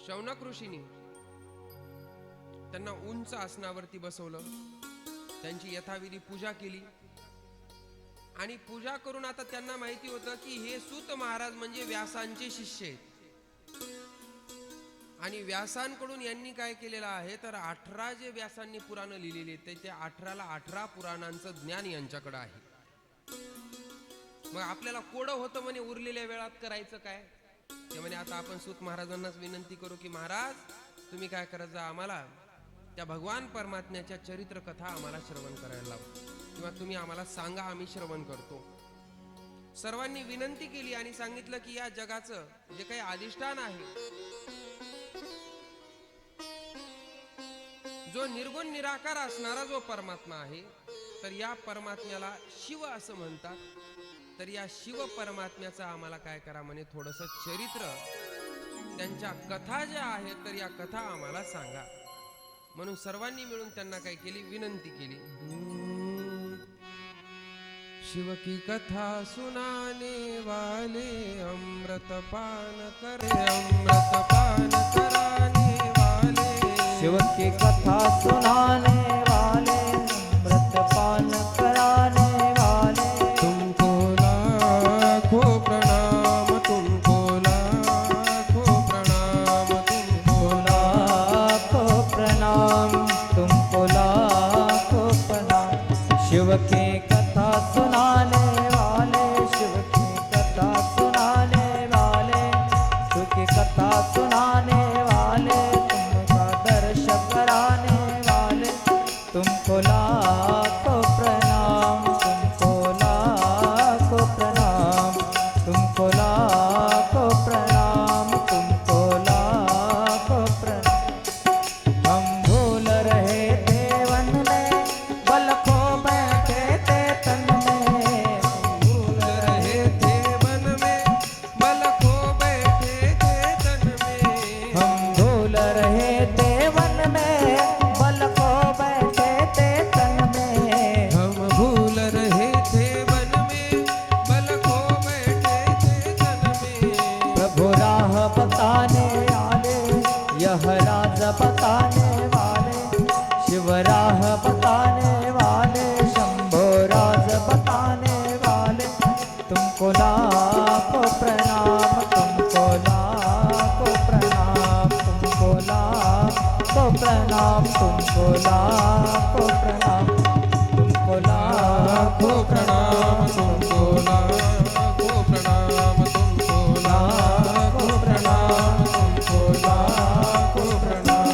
शौनक ऋषींनी त्यांना उंच आसनावरती बसवलं, त्यांची यथाविधी पूजा केली आणि पूजा करून आता त्यांना माहिती होतं की हे सूत महाराज म्हणजे व्यासांचे शिष्य आहेत. आणि व्यासांकडून यांनी काय केलेलं आहे तर 18 जे व्यासांनी पुराण लिहिलेली आहेत, ते 18ला 18 पुराणांचं ज्ञान यांच्याकडे आहे. मग आपल्याला कोडं होतं म्हणे उरलेल्या वेळात करायचं काय. ते म्हणे आता आपण सूत महाराजांनाच विनंती करू की महाराज तुम्ही काय करत जा, आम्हाला त्या भगवान परमात्म्याच्या चरित्र कथा आम्हाला श्रवण करायला लावा, किंवा तुम्ही आम्हाला सांगा, आम्ही श्रवण करतो. सर्वांनी विनंती केली आणि सांगितलं की या जगाचं जे काही अधिष्ठान आहे, जो निर्गुण निराकार असणारा जो परमात्मा आहे, तर या परमात्म्याला शिव असं म्हणतात. तर या शिव परमात्म्याचं आम्हाला काय करा म्हणे थोडंसं चरित्र, त्यांच्या कथा ज्या आहेत तर या कथा आम्हाला सांगा. म्हणून सर्वांनी मिळून त्यांना काय केली, विनंती केली. शिव की कथा सुनाने वाले अमृत पान करे, अमृत पान कराने वाले. शिव की कथा सुनाने वाले अमृत पान कराने वाले. तुमको लाखों प्रणाम, तुमको लाखों प्रणाम, तुमको लाखों प्रणाम, तुमको लाखों प्रणाम. शिव की कथा सुनाने वाले, शिव की कथा सुनाने वाले, शिव की कथा सुनाने वाले, तुमका दर्शन कराने वाले. तुमको लाखों प्रणाम, तुमको लाखों प्रणाम, तुमको लाखों प्रणाम, तुमको लाखों प्रणाम. हम भूल रहे थे वन में, बल खो बैठे थे तन में. भूल रहे थे वन में, बल खो बैठे थे तन में. हम भूल रहे थे वन में, बल खो बैठे थे तन में. हम भूल रहे थे वन में, बल खो बैठे थे तन में. प्रभु राह बताने वाले, यह राज बताने वाले, शिव राह बताने वाले, शंभो राज बताने वाले. तुमको लाखों प्रणाम, तुमको लाखों प्रणाम, तुमको लाखों प्रणाम, तुमको लाखों प्रणाम, तुमको लाखों प्रणाम, तुमको लाखों प्रणाम, तुमको लाखों प्रणाम, तुमको लाखों प्रणाम.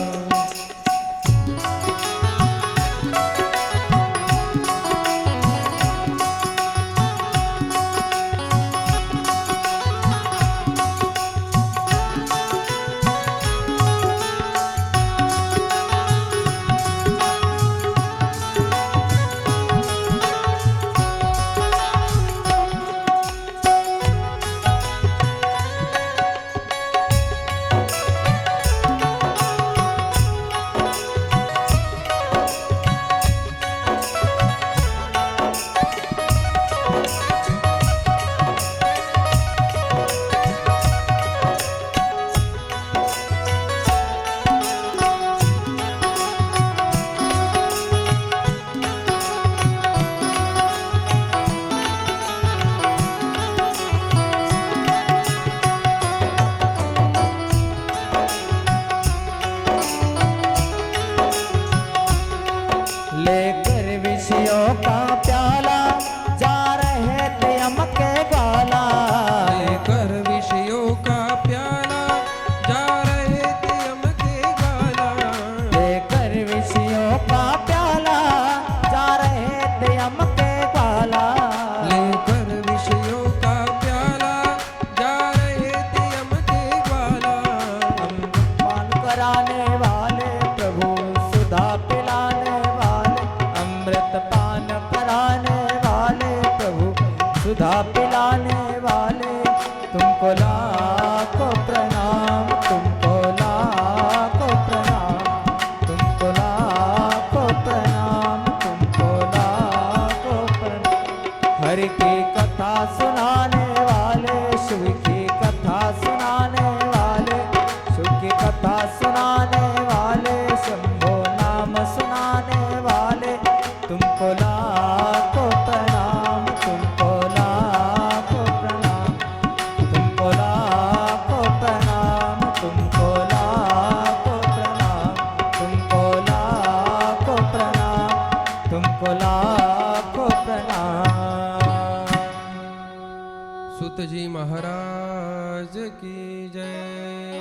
सूतजी महाराज की जय.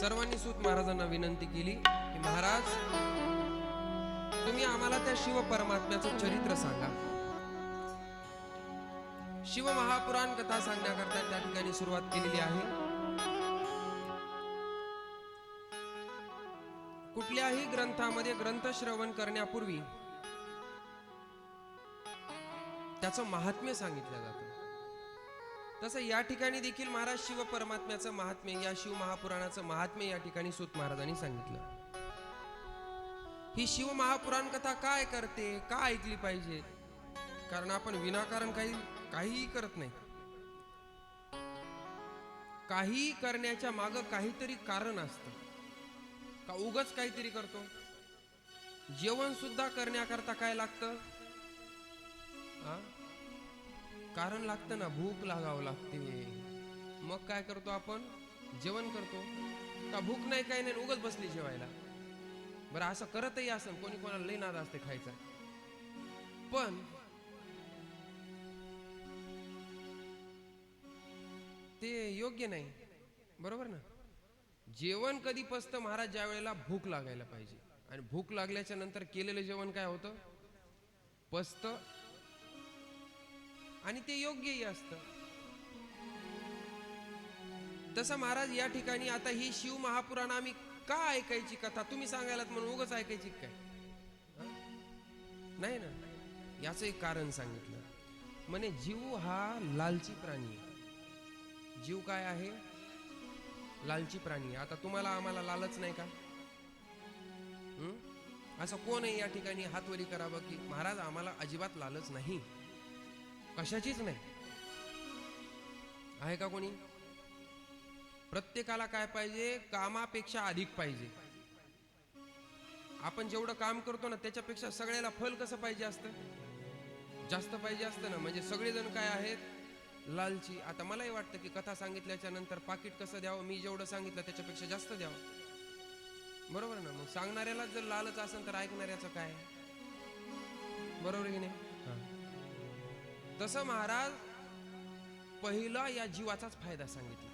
सर्वांनी सूत महाराजांना विनंती केली की महाराज, तुम्ही आम्हाला त्या शिव परमात्म्याचं चरित्र सांगा. शिव महापुराण कथा सांगण्याकरता त्या ठिकाणी सुरुवात केलेली आहे. कुठल्याही ग्रंथामध्ये ग्रंथ श्रवण करण्यापूर्वी त्याचं महात्म्य सांगितलं जातं. तसं या ठिकाणी देखील महाराज शिव परमात्म्याचं महात्म्य, या शिव महापुराणाचं महात्म्य या ठिकाणी सूत महाराजांनी सांगितलं. ही शिव महापुराण कथा काय करते, का ऐकली पाहिजे? कारण आपण विनाकारण काहीही करत नाही. काही करण्याच्या माग काहीतरी कारण असतं. का उगाच काहीतरी करतो? जेवण सुद्धा करण्याकरता काय लागतं? कारण लागतं ना, भूक लागावं लागते. मग काय करतो आपण? जेवण करतो. का भूक नाही, काही नाही, उगाच बसली जेवायला. बरं, असं करतही असं कोणी कोणाला लई नाद असते खायचा, पण ते योग्य नाही. बरोबर ना? जेवण कधी पचतं महाराज? ज्या वेळेला भूक लागायला पाहिजे. आणि भूक लागल्याच्या नंतर केलेलं जेवण काय होतं? पचतं आणि ते योग्यही असतं. तसं महाराज या ठिकाणी आता ही शिव महापुराण आम्ही का ऐकायची कथा? तुम्ही सांगायलात म्हणून उगाच ऐकायची काय? नाही ना. याचं एक कारण सांगितलं. म्हणे जीव हा लालची प्राणी आहे. जीव काय आहे? लालची प्राणी. आता तुम्हाला आम्हाला लालच नाही का? असं कोण आहे या ठिकाणी हातवरी करावं की महाराज आम्हाला अजिबात लालच नाही, कशाचीच नाही? आहे का कोणी? प्रत्येकाला काय पाहिजे? कामापेक्षा अधिक पाहिजे. आपण जेवढं काम करतो ना त्याच्यापेक्षा सगळ्याला फल कसं पाहिजे असतं? जास्त पाहिजे असतं ना. म्हणजे सगळेजण काय आहेत? लालची. आता मलाही वाटतं की कथा सांगितल्याच्या नंतर पाकिट कसं द्यावं? मी जेवढं सांगितलं त्याच्यापेक्षा जास्त द्यावं. बरोबर ना? मग सांगणाऱ्याला जर लालच असेल तर ऐकणाऱ्याचं काय? बरोबर की नाही? तसं महाराज पहिला या जीवाचाच फायदा सांगितला.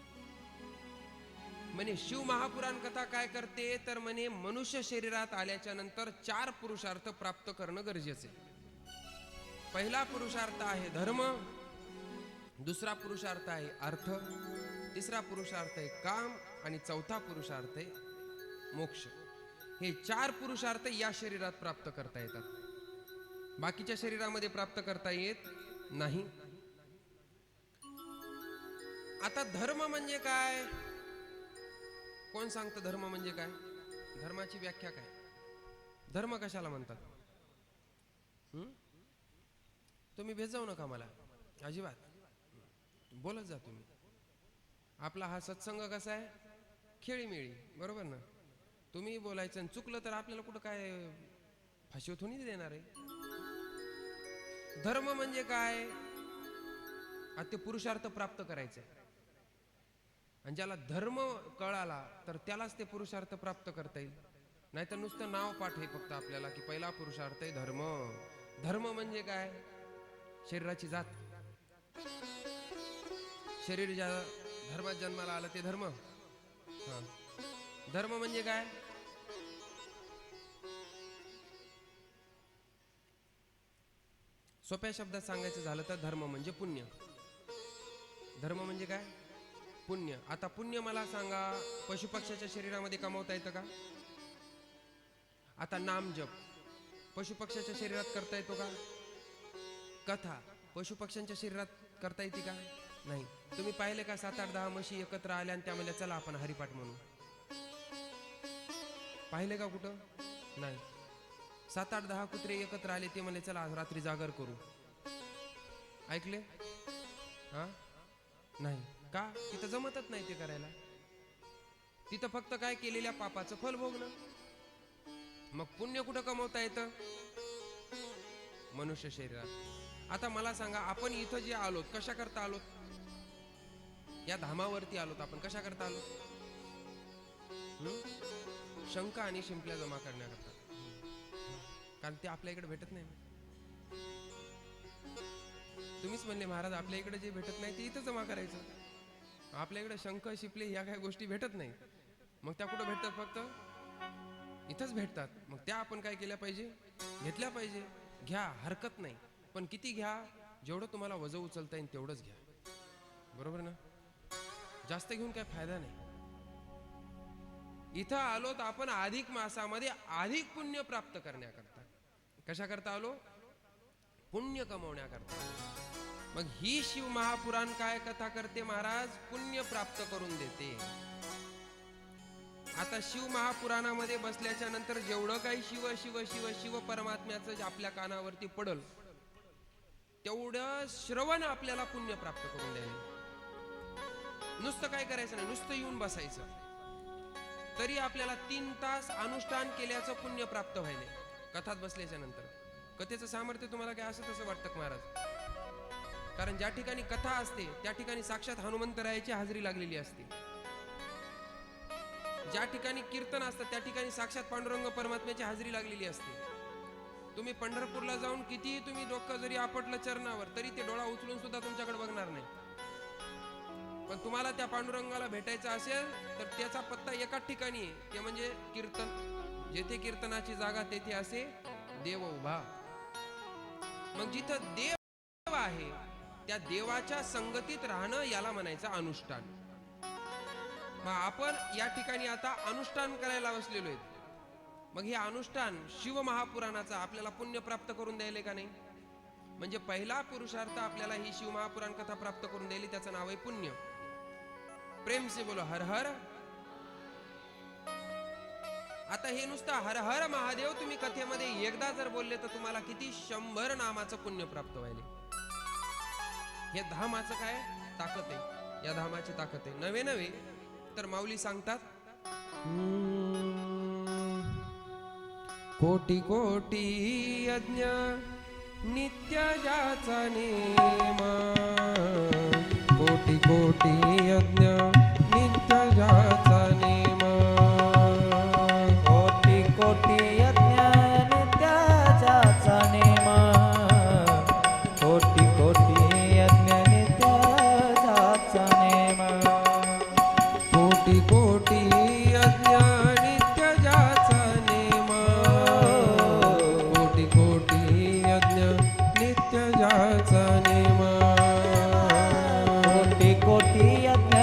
म्हणे शिव महापुराण कथा काय करते तर म्हणे मनुष्य शरीरात आल्याच्या नंतर 4 पुरुषार्थ प्राप्त करणं गरजेचे. पहिला पुरुषार्थ आहे धर्म, दुसरा पुरुषार्थ आहे अर्थ, तिसरा पुरुषार्थ आहे काम आणि चौथा पुरुषार्थ आहे मोक्ष. हे 4 पुरुषार्थ या शरीरात प्राप्त करता येतात, बाकीच्या शरीरामध्ये प्राप्त करता येत नाही. आता धर्म म्हणजे काय? कोण सांगतं धर्म म्हणजे काय? धर्माची व्याख्या काय? धर्म कशाला म्हणतात? तुम्ही भेट जाऊ नका मला अजिबात, बोलत जा तुम्ही. आपला हा सत्संग कसा आहे? खेळीमेळी. बरोबर ना? तुम्ही बोलायचं आणि चुकलं तर आपल्याला कुठं काय फाशी थोडी देणार आहे. धर्म म्हणजे काय? आता ते पुरुषार्थ प्राप्त करायचे, आणि ज्याला धर्म कळाला तर त्यालाच ते पुरुषार्थ प्राप्त करता येईल. नाहीतर नुसतं नाव पाठ आहे फक्त आपल्याला की पहिला पुरुषार्थ आहे धर्म. धर्म म्हणजे काय? शरीराची जात. शरीर ज्या धर्मात जन्माला आलं ते धर्म. धर्म म्हणजे काय? सोप्या शब्दात सांगायचं झालं तर धर्म म्हणजे पुण्य. धर्म म्हणजे काय? पुण्य. आता पुण्य मला सांगा, पशुपक्ष्याच्या शरीरामध्ये कमावता येतं का? आता नाम जप पशुपक्ष्याच्या शरीरात करता येतो का? कथा पशुपक्ष्यांच्या शरीरात करता येते का? नाही. तुम्ही पाहिले का 7-8-10 म्हशी एकत्र आल्या आणि त्यामध्ये चला आपण हरिपाठ म्हणू? पाहिले का कुठं? नाही. 7-8-10 कुत्रे एकत्र आले, ते म्हणले चला आज रात्री जागर करू. ऐकले? नाही. का? तिथं जमतच नाही ते करायला. तिथं फक्त काय केलेल्या पापाचं फल भोगणं. मग पुण्य कुठं कमवता येतं? मनुष्य शरीरात. आता मला सांगा, आपण इथं जे आलोत कशा करता आलोत? या धामावरती आलोत आपण कशा करता आलोत? शंका आणि शिंपल्या जमा करण्याकरता. कारण ते आपल्या इकडे भेटत नाही. तुम्हीच म्हणले महाराज आपल्या इकडे जे भेटत नाही ते इथं जमा करायचं. आपल्या इकडे शंख शिपले या काही गोष्टी भेटत नाही, मग त्या कुठं भेटतात? फक्त इथंच भेटतात. मग त्या आपण काय केल्या पाहिजे? घेतल्या पाहिजे. घ्या, हरकत नाही, पण किती घ्या? जेवढं तुम्हाला वजन उचलता येईल तेवढंच घ्या. बरोबर ना? जास्त घेऊन काय फायदा नाही. इथं आलो तर आपण अधिक मासामध्ये अधिक पुण्य प्राप्त करण्याकरता. कशा करता आलो? पुण्य कमवण्याकरता. मग ही शिव महापुराण काय कथा करते महाराज? पुण्य प्राप्त करून देते. आता शिव महापुराणामध्ये बसल्याच्या नंतर जेवढं काही शिव शिव शिव शिव परमात्म्याचं आपल्या कानावरती पडल तेवढं श्रवण आपल्याला पुण्य प्राप्त करून द्यायला. नुसतं काय करायचं नाही, नुसतं येऊन बसायचं तरी आपल्याला 3 तास अनुष्ठान केल्याचं पुण्य प्राप्त व्हायले कथात बसल्याच्या नंतर. कथेचं सामर्थ्य तुम्हाला काय असं तसं वाटतं का महाराज? कारण ज्या ठिकाणी कथा असते त्या ठिकाणी साक्षात हनुमंतरायाची हाजरी लागलेली असते. ज्या ठिकाणी कीर्तन असतं त्या ठिकाणी साक्षात पांडुरंग परमात्म्याची हाजरी लागलेली असते. तुम्ही पंढरपूरला जाऊन कितीही तुम्ही डोकं जरी आपटलं चरणावर तरी ते डोळा उचलून सुद्धा तुमच्याकडे बघणार नाही. पण तुम्हाला त्या पांडुरंगाला भेटायचं असेल तर त्याचा पत्ता एकाच ठिकाणी आहे, ते म्हणजे कीर्तन. जेथे कीर्तनाची जागा तेथे असे देव उभा. मग जिथं देव आहे त्या देवाच्या संगतीत राहणं याला म्हणायचं अनुष्ठान. मग आपण या ठिकाणी आता अनुष्ठान करायला बसलेलो आहे. मग हे अनुष्ठान शिव महापुराणाचा आपल्याला पुण्य प्राप्त करून द्यायले का नाही? म्हणजे पहिला पुरुषार्थ आपल्याला ही शिव महापुराण कथा प्राप्त करून द्यायली, त्याचं नाव आहे पुण्य. प्रेम से बोलो हर हर. आता हे नुसतं हर हर महादेव तुम्ही कथेमध्ये एकदा जर बोलले तर तुम्हाला किती 100 नामाचं पुण्य प्राप्त व्हायले. हे धामाचं काय ताकद आहे, या धामाची ताकद आहे. नवे नवे तर माऊली सांगतात, कोटी कोटी यज्ञ नित्य ज्याचा नेमा. कोटी कोटी यज्ञ नित्य ज्याचा नेमा. कोटी कोटी यज्ञ नित्याचा नेमा. कोटी कोटी यज्ञ नित्याचा नेमा. कोटी कोटी यज्ञ नित्य ज्याचा नेमा. कोटी कोटी यज्ञ नित्य ज्याचा नेमा. कोटी कोटी यज्ञ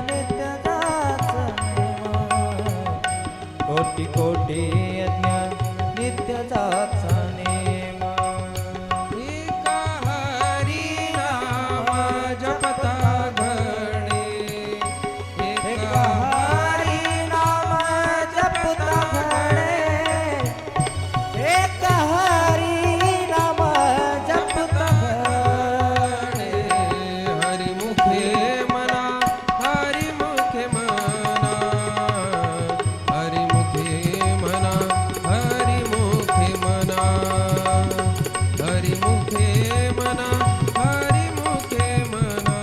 नित्याचा नेमा. कोटी कोटी यज्ञ नित्याचा नेमा. एका हरी नाम जपता घडे. एका हरी नाम जपता घडे. एका हरी नाम जपता घडे. हरिमुखे मना, हरिमुखे मना. हरिमुखे मना, हरिमुखे मना. हरिमुखे मना, हरिमुखे मना.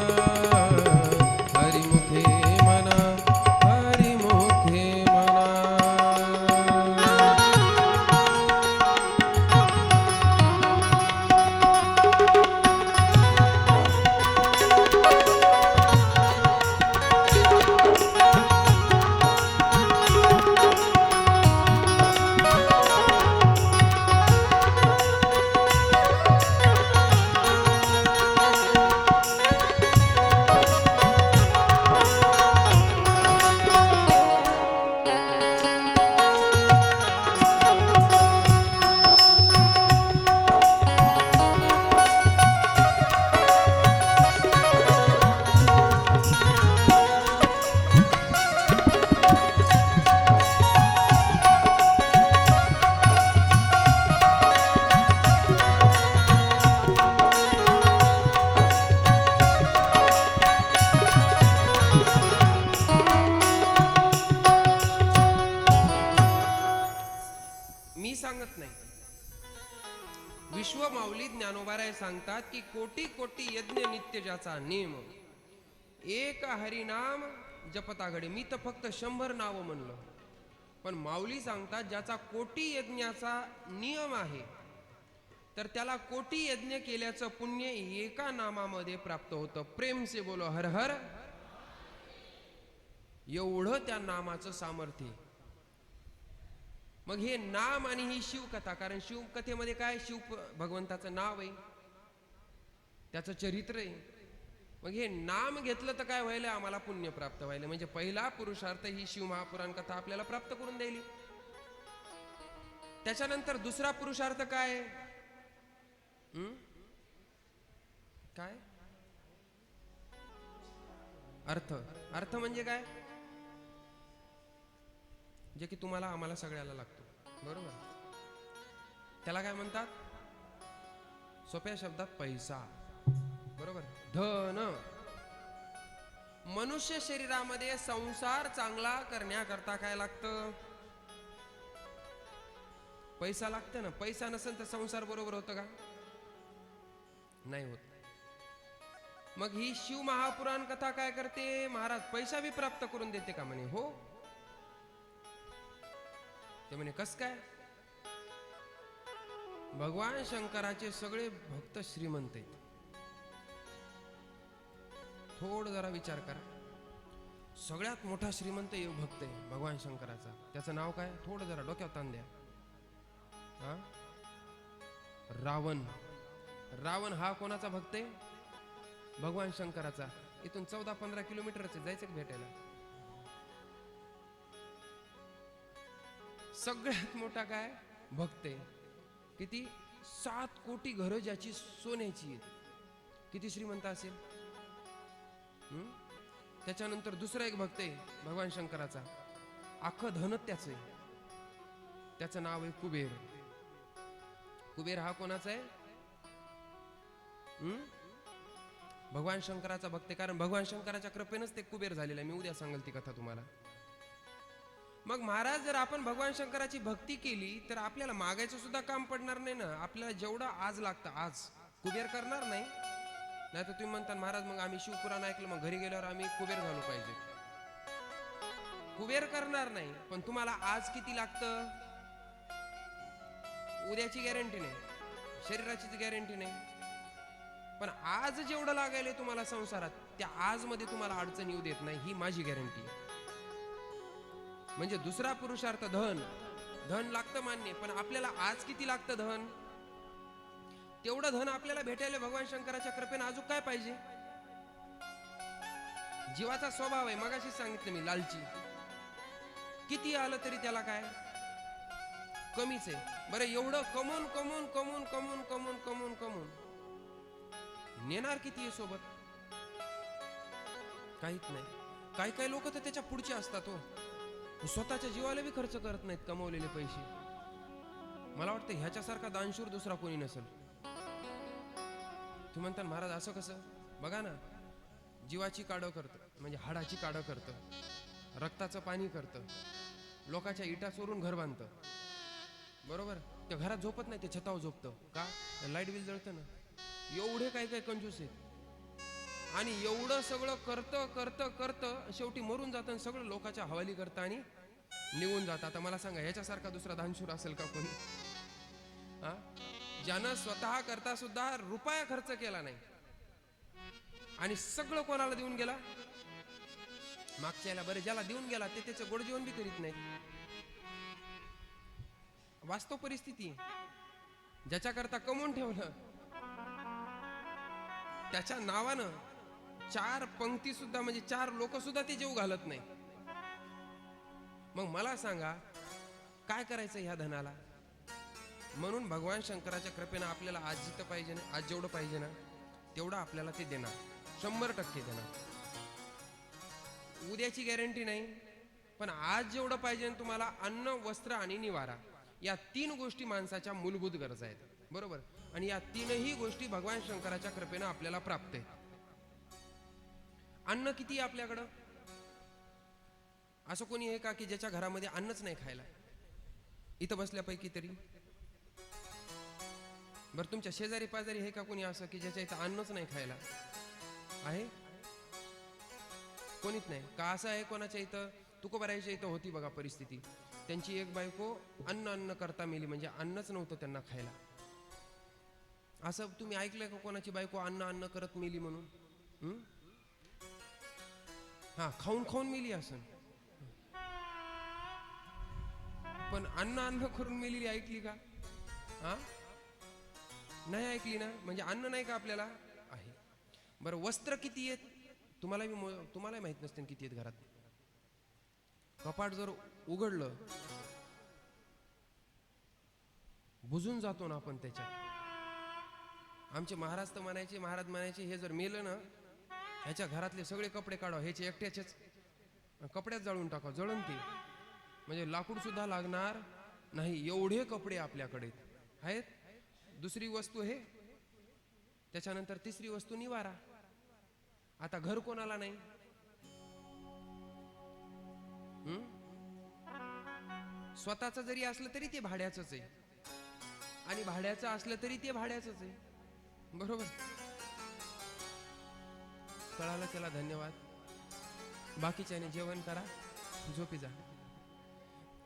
हरिमुखे मना, हरिमुखे मना. मी सांगत नाही, विश्व माऊली ज्ञानोबाराय सांगतात की कोटी कोटी यज्ञ नित्य ज्याचा नेम. एक हरिनाम जपता घडे. मी तर फक्त 100 नाव म्हणलं, पण माऊली सांगतात ज्याचा कोटी यज्ञाचा नियम आहे तर त्याला कोटी यज्ञ केल्याचं पुण्य एका नामामध्ये प्राप्त होतं. प्रेम से बोलो हर हर. एवढं त्या नामाचं सामर्थ्य. मग हे नाम आणि ही शिवकथा, कारण शिवकथेमध्ये काय, शिव भगवंताचं नाव आहे, त्याचं चरित्र आहे. मग हे नाम घेतलं तर काय व्हायला, आम्हाला पुण्य प्राप्त व्हायला. म्हणजे पहिला पुरुषार्थ ही शिव महापुराण कथा आपल्याला प्राप्त करून द्यायली. त्याच्यानंतर दुसरा पुरुषार्थ काय, काय अर्थ. अर्थ म्हणजे काय, जे की तुम्हाला आम्हाला सगळ्याला लागतो, बरोबर. त्याला काय म्हणतात, सोप्या शब्दात पैसा, बरोबर. धन. मनुष्य शरीरामध्ये संसार चांगला करण्याकरता काय लागतं, पैसा लागतं ना. पैसा नसेल तर संसार बरोबर होतं का, नाही होत. मग ही शिव महापुराण कथा काय करते, महाराज पैसा बी प्राप्त करून देते का, म्हणे हो. ते म्हणे कस काय, भगवान शंकराचे सगळे भक्त श्रीमंत आहेत. थोडं जरा विचार करा, सगळ्यात मोठा श्रीमंत एक भक्त आहे भगवान शंकराचा, त्याचं नाव काय, थोडं जरा डोक्यात ताण द्या. रावण. रावण हा कोणाचा भक्त आहे, भगवान शंकराचा. इथून 14-15 किलोमीटरच जायचं भेटायला. सगळ्यात मोठा काय भक्त आहे. किती, 7 कोटी घरं ज्याची सोन्याची आहेत. किती श्रीमंत असेल. त्याच्यानंतर दुसरा एक भक्त आहे भगवान शंकराचा, अख्खं धन त्याच आहे, त्याचं नाव आहे कुबेर. कुबेर हा कोणाचा आहे, भगवान शंकराचा भक्त आहे. कारण भगवान शंकराच्या कृपेनंच ते कुबेर झालेलं आहे. मी उद्या सांगेल ती कथा तुम्हाला. मग महाराज, जर आपण भगवान शंकराची भक्ती केली तर आपल्याला मागायचं सुद्धा काम पडणार नाही ना. आपल्याला जेवढं आज लागतं, आज कुबेर करणार नाही. नाही तर तुम्ही म्हणता महाराज मग आम्ही शिवपुराण ऐकलं, मग घरी गेल्यावर आम्ही कुबेर झालो पाहिजे. कुबेर करणार नाही, पण तुम्हाला आज किती लागतं, उद्याची गॅरंटी नाही, शरीराची गॅरंटी नाही. पण आज जेवढं लागायला तुम्हाला संसारात, त्या आज मध्ये तुम्हाला अडचण येऊ देत नाही, ही माझी गॅरंटी. म्हणजे दुसरा पुरुषार्थ धन. धन लागतं मान्य, पण आपल्याला आज किती लागतं धन, तेवढं धन आपल्याला भेटायला भगवान शंकराच्या कृपेने अजून काय पाहिजे. जीवाचा स्वभाव आहे, मगाशी सांगितलं मी, लालची. किती आलं तरी त्याला काय कमीच आहे. बरं, एवढं कमवून कमवून कमवून कमवून कमवून कमवून कमवून नेणार किती आहे सोबत, काहीच नाही. काही काही लोक तर त्याच्या पुढचे असतात हो, स्वतःच्या जीवाला बी खर्च करत नाहीत कमवलेले पैसे. मला वाटतं ह्याच्यासारखा दानशूर दुसरा कोणी नसेल. तुम्ही म्हणता महाराज असं कसं, बघा ना, जीवाची काढव करतं, म्हणजे हाडाची काढव करतं, रक्ताचं पाणी करतं, लोकांच्या इटा चोरून घर बांधतं, बरोबर. त्या घरात झोपत नाही, ते छतावर झोपतं का, लाईट बिल जळतं ना. एवढे काही काही कंजूस आहेत. आणि एवढं सगळं करतं करतं करतं शेवटी मरून जातं आणि सगळं लोकांच्या हवाली करतं आणि निघून जातं. आता मला सांगा, ह्याच्यासारखा दुसरा दानशूर असेल का कोणी, ज्यानं स्वतः करता सुद्धा रुपया खर्च केला नाही आणि सगळं कोणाला देऊन गेला, मागच्या याला. बरे, ज्याला देऊन गेला ते त्याचं गोड जेवण बी करीत नाही. वास्तव परिस्थिती. ज्याच्याकरता कमवून ठेवलं, त्याच्या नावानं 4 पंक्ती सुद्धा, म्हणजे 4 लोक सुद्धा ते जेव घालत नाही. मग मला सांगा काय करायचं ह्या धनाला. म्हणून भगवान शंकराच्या कृपेनं आपल्याला आज जिथं पाहिजे ना, आज जेवढं पाहिजे ना तेवढं आपल्याला ते देणार, 100% देणार. उद्याची गॅरंटी नाही, पण आज जेवढं पाहिजे ना तुम्हाला, अन्न, वस्त्र आणि निवारा, या 3 गोष्टी माणसाच्या मूलभूत गरजा आहेत, बरोबर. आणि या 3ही गोष्टी भगवान शंकराच्या कृपेनं आपल्याला प्राप्त आहेत. अन्न किती आहे आपल्याकडं, असं कोणी आहे का की ज्याच्या घरामध्ये अन्नच नाही खायला, इथं बसल्यापैकी तरी. बरं, तुमच्या शेजारी पाजारी आहे का कोणी असं की ज्याच्या इथं अन्नच नाही खायला आहे, कोणीच नाही का. असं आहे कोणाच्या इथं, तुकोबारायच्या इथं होती बघा परिस्थिती, त्यांची एक बायको अन्न करता मेली, म्हणजे अन्नच नव्हतं त्यांना खायला. असं तुम्ही ऐकलंय का कोणाची बायको अन्न अन्न करत मेली म्हणून? हा, खाऊन खाऊन मेली असं. पण अन्न अन्न करून मेलेली ऐकली का? हा, नाही ऐकली ना. म्हणजे अन्न नाही का आपल्याला? आहे. बरं, वस्त्र किती आहेत? तुम्हाला माहित नसते किती आहेत घरात. कपाट जर उघडलं, बुजून जातो ना आपण त्याच्यात. आमचे महाराज म्हणायचे हे जर मेलं ना, ह्याच्या घरातले सगळे कपडे काढा, ह्याचे एकट्याचेच कपड्यात जाळून टाका, जळण ते. म्हणजे लाकूड सुद्धा लागणार नाही एवढे कपडे आपल्याकडे आहेत. दुसरी वस्तू हे, त्याच्यानंतर तिसरी वस्तू निवारा. आता घर कोणाला नाही? स्वतःच जरी असलं तरी ते भाड्याचंच आहे, आणि भाड्याचं असलं तरी ते भाड्याचंच आहे. बरोबर? कळालं? त्याला धन्यवाद. बाकीच्याने जेवण करा, झोपी जा.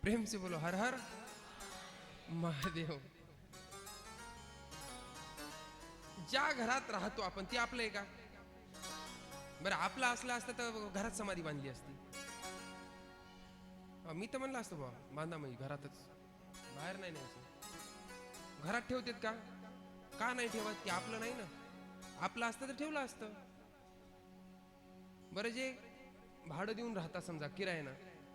प्रेम से बोलो हर हर महादेव. ज्या घरात राहतो आपण ते आपलं आहे का? बरं, आपलं असलं असतं तर घरात समाधी बांधली असती. मी तर म्हणलं असतं बाबा बांधा म्हणजे घरातच, बाहेर नाही न्यायचं. घरात ठेवतात का? का नाही ठेवत? ते आपलं नाही ना. आपलं असतं तर ठेवलं असतं. बरं, जे भाडं देऊन राहतात समजा किरायानं,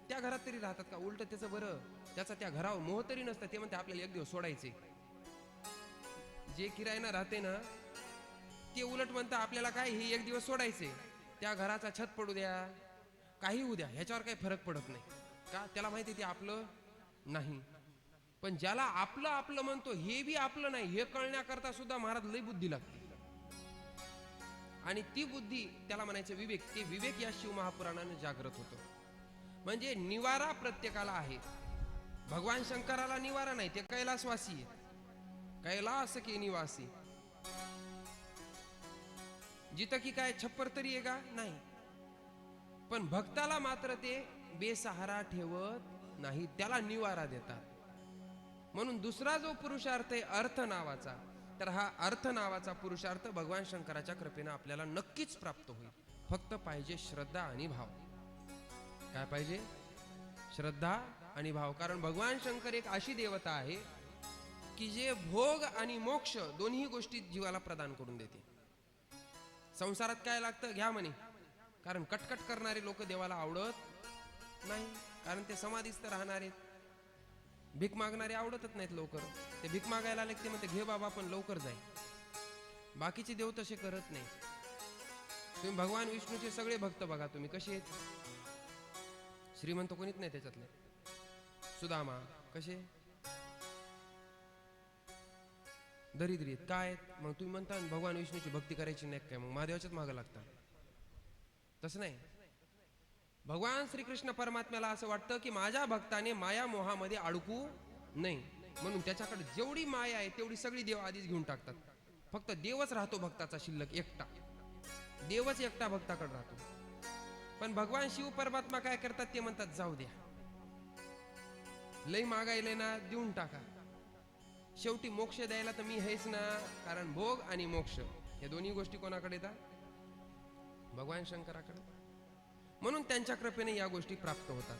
त्या घरात तरी राहतात का? उलट त्याचं बरं, त्याचा त्या घरावर मोह तरी नसतं. ते म्हणते आपल्याला एक दिवस सोडायचे. जे किरायानं राहते ना, ते उलट म्हणतं आपल्याला काय, हे एक दिवस सोडायचे. त्या घराचा छत पडू द्या, काही होऊ द्या, ह्याच्यावर काही फरक पडत नाही. का? त्याला माहिती ते आपलं नाही. पण ज्याला आपलं आपलं म्हणतो, हे बी आपलं नाही हे कळण्याकरता सुद्धा महाराज लई बुद्धी लागते. आणि ती बुद्धी त्याला म्हणायचं विवेक. ते विवेक या शिवमहापुराणाने जागृत होतं. म्हणजे निवारा प्रत्येकाला आहे. भगवान शंकराला निवारा नाही, ते कैलासवासी आहे. कैलास के निवासी. जिथं की काय छप्पर तरी आहे का? नाही. पण भक्ताला मात्र ते बेसहारा ठेवत नाही, त्याला निवारा देतात. म्हणून दुसरा जो पुरुषार्थ आहे अर्थ नावाचा, तर हा अर्थ नावाचा पुरुषार्थ भगवान शंकराच्या कृपेने आपल्याला नक्कीच प्राप्त होईल. फक्त पाहिजे श्रद्धा आणि भाव. काय पाहिजे? श्रद्धा आणि भाव. कारण भगवान शंकर एक अशी देवता आहे की जे भोग आणि मोक्ष दोन्ही गोष्टी जीवाला प्रदान करून देते. संसारात काय लागतं घ्या म्हणे, कारण कटकट करणारे लोक देवाला आवडत नाही, कारण ते समाधीस्थ राहणारे. भीक मागणारे आवडतच नाहीत लवकर. ते भीक मागायला आले ते म्हणते घे बाबा पण लवकर जाय. बाकीचे देव तसे करत नाही. तुम्ही भगवान विष्णूचे सगळे भक्त बघा, तुम्ही कसे आहेत? श्रीमंत कोणीच नाही त्याच्यातले. सुदामा कसे? दरिद्रीत. काय? मग तुम्ही म्हणता भगवान विष्णूची भक्ती करायची नाही काय, मग महादेवाच्याच मागं लागता? तसं नाही. भगवान श्रीकृष्ण परमात्म्याला असं वाटतं की माझ्या भक्ताने माया मोहामध्ये अडकू नाही, म्हणून त्याच्याकडे जेवढी माया आहे तेवढी सगळी देव आधीच घेऊन टाकतात. फक्त देवच राहतो भक्ताचा शिल्लक एकटा. देवच एकटा भक्ताकडे राहतो. पण भगवान शिव परमात्मा काय करतात ते म्हणतात जाऊ द्या, लई मागायले ना देऊन टाका. शेवटी मोक्ष द्यायला तर मी हेच ना. कारण भोग आणि मोक्ष या दोन्ही गोष्टी कोणाकडे येतात? भगवान शंकराकडे. म्हणून त्यांच्या कृपेने या गोष्टी प्राप्त होतात.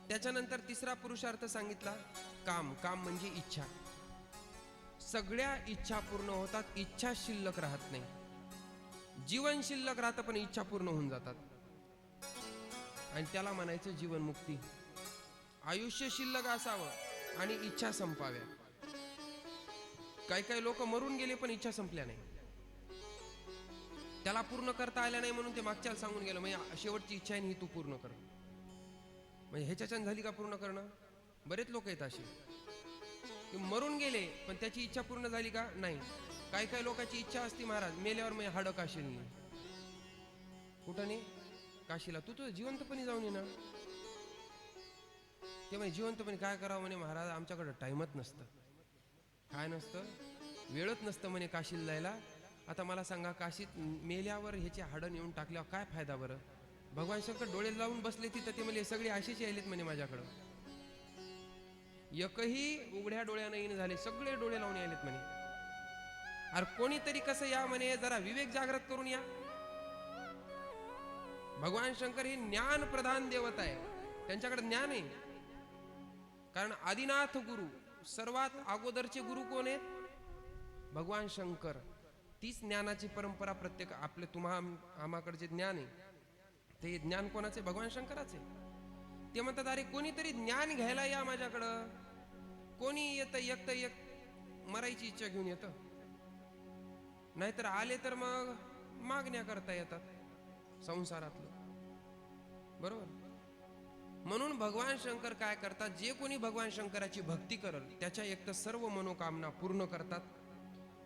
त्याच्यानंतर तिसरा पुरुषार्थ सांगितला काम. काम म्हणजे इच्छा. सगळ्या इच्छा पूर्ण होतात, इच्छा शिल्लक राहत नाही. जीवन शिल्लक राहतं पण इच्छा पूर्ण होऊन जातात, आणि त्याला म्हणायचं जीवनमुक्ती. आयुष्य शिल्लक असावं आणि इच्छा संपाव्या. काही काही लोक मरून गेले पण इच्छा संपल्या नाही, त्याला पूर्ण करता आल्या नाही म्हणून ते मागच्याला सांगून गेलं म्हणजे शेवटची इच्छा आहे ही तू पूर्ण कर. म्हणजे ह्याच्याच्यान झाली का पूर्ण करणं? बरेच लोक आहेत असे की मरून गेले पण त्याची इच्छा पूर्ण झाली का? नाही. काही काही लोकांची इच्छा असते महाराज मेल्यावर मी हाडं काशील नाही. कुठं नाही? काशीला. तू तर जिवंतपणी जाऊन ये ना. ते म्हणे जिवंतपणी काय करावं म्हणे महाराज, आमच्याकडं टाइमच नसतं. काय नसतं? वेळच नसतं म्हणे काशीला जायला. आता मला सांगा, काशीत मेल्यावर ह्याचे हाडं नेऊन टाकल्यावर काय फायदा बरं? भगवान शंकर डोळे लावून बसले तिथं, ते म्हणजे सगळे असेच यायलेत म्हणे माझ्याकडं. एकही उघड्या डोळ्यानं येणं झाले, सगळे डोळे लावून यायलेत म्हणे. अरे कोणीतरी कसं या म्हणे, जरा विवेक जागृत करून या. भगवान शंकर ही ज्ञान प्रधान देवता आहे, त्यांच्याकडे ज्ञान आहे. कारण आदिनाथ गुरु, सर्वात अगोदरचे गुरु कोण आहेत? भगवान शंकर. तीच ज्ञानाची परंपरा प्रत्येक आपले आम्हाकडे जे ज्ञान आहे ते ज्ञान कोणाचे? भगवान शंकराचे. ते म्हणतात अरे कोणीतरी ज्ञान घ्यायला या माझ्याकडं. कोणी येतं एक मरायची इच्छा घेऊन येतं, नाहीतर आले तर मग मागण्या करता येतात संसारातलं, बरोबर. म्हणून भगवान शंकर काय करतात, जे कोणी भगवान शंकराची भक्ती करल त्याच्या एक तर सर्व मनोकामना पूर्ण करतात.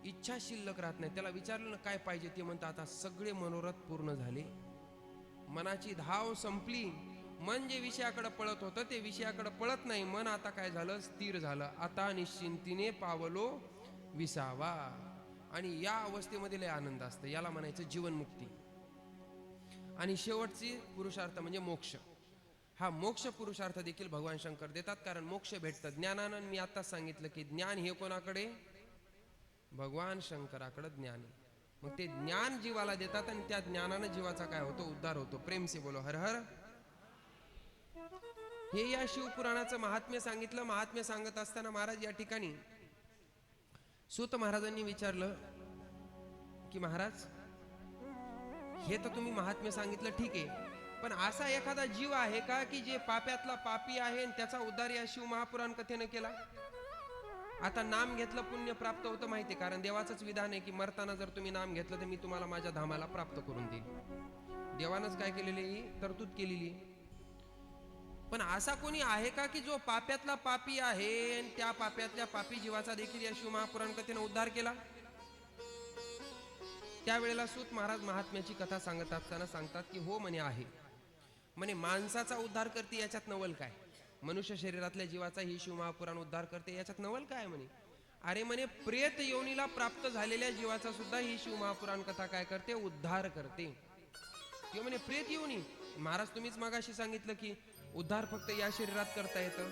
इच्छा शिल्लक राहत नाही. त्याला विचारलं ना काय पाहिजे, ते म्हणतात आता सगळे मनोरथ पूर्ण झाले. मनाची धाव संपली. मन जे विषयाकडे पळत होतं ते विषयाकडे पळत नाही. मन आता काय झालं? स्थिर झालं. आता निश्चिंतीने पावलो विसावा. आणि या अवस्थेमध्ये लय आनंद असतं. याला म्हणायचं जीवनमुक्ती. आणि शेवटची पुरुषार्थ म्हणजे मोक्ष. हा मोक्ष पुरुषार्थ देखील भगवान शंकर देतात, कारण मोक्ष भेटतं ज्ञानानं. मी आताच सांगितलं की ज्ञान हे कोणाकडे? भगवान शंकराकडे ज्ञान आहे. मग ते ज्ञान जीवाला देतात आणि त्या ज्ञानानं जीवाचा काय होतो? उद्धार होतो. प्रेम से बोलो हर हर. हे या शिवपुराणाचं महात्म्य सांगितलं. महात्म्य सांगत असताना महाराज या ठिकाणी सूत महाराजांनी विचारलं की महाराज, हे तर तुम्ही महात्म्य सांगितलं ठीक आहे, पण असा एखादा जीव आहे का की जे पाप्यातला पापी आहे आणि त्याचा उद्धार या शिव महापुराण कथेनं केला? आता नाम घेतलं पुण्य प्राप्त होतं माहिती, कारण देवाचंच विधान आहे की मरताना जर तुम्ही नाम घेतलं तर मी तुम्हाला माझ्या धामाला प्राप्त करून देईन. देवानंच काय केलेली? ही तरतूद केलेली. पण असा कोणी आहे का की जो पाप्यातला पापी आहे आणि त्या पाप्यातल्या पापी जीवाचा देखील या शिव महापुराण कथेनं उद्धार केला? त्यावेळेला सूत महाराज महात्म्याची कथा सांगत असताना सांगतात की हो म्हणे आहे. म्हणे माणसाचा उद्धार करते याच्यात नवल काय? मनुष्य शरीरातल्या जीवाचा ही शिव महापुराण उद्धार करते याच्यात नवल काय? म्हणे अरे म्हणे प्रेत योनीला प्राप्त झालेल्या जीवाचा सुद्धा ही शिव महापुराण कथा काय करते? उद्धार करते. किंवा म्हणे प्रेत योनी. महाराज तुम्हीच मागाशी सांगितलं की उद्धार फक्त या शरीरात करता येतं.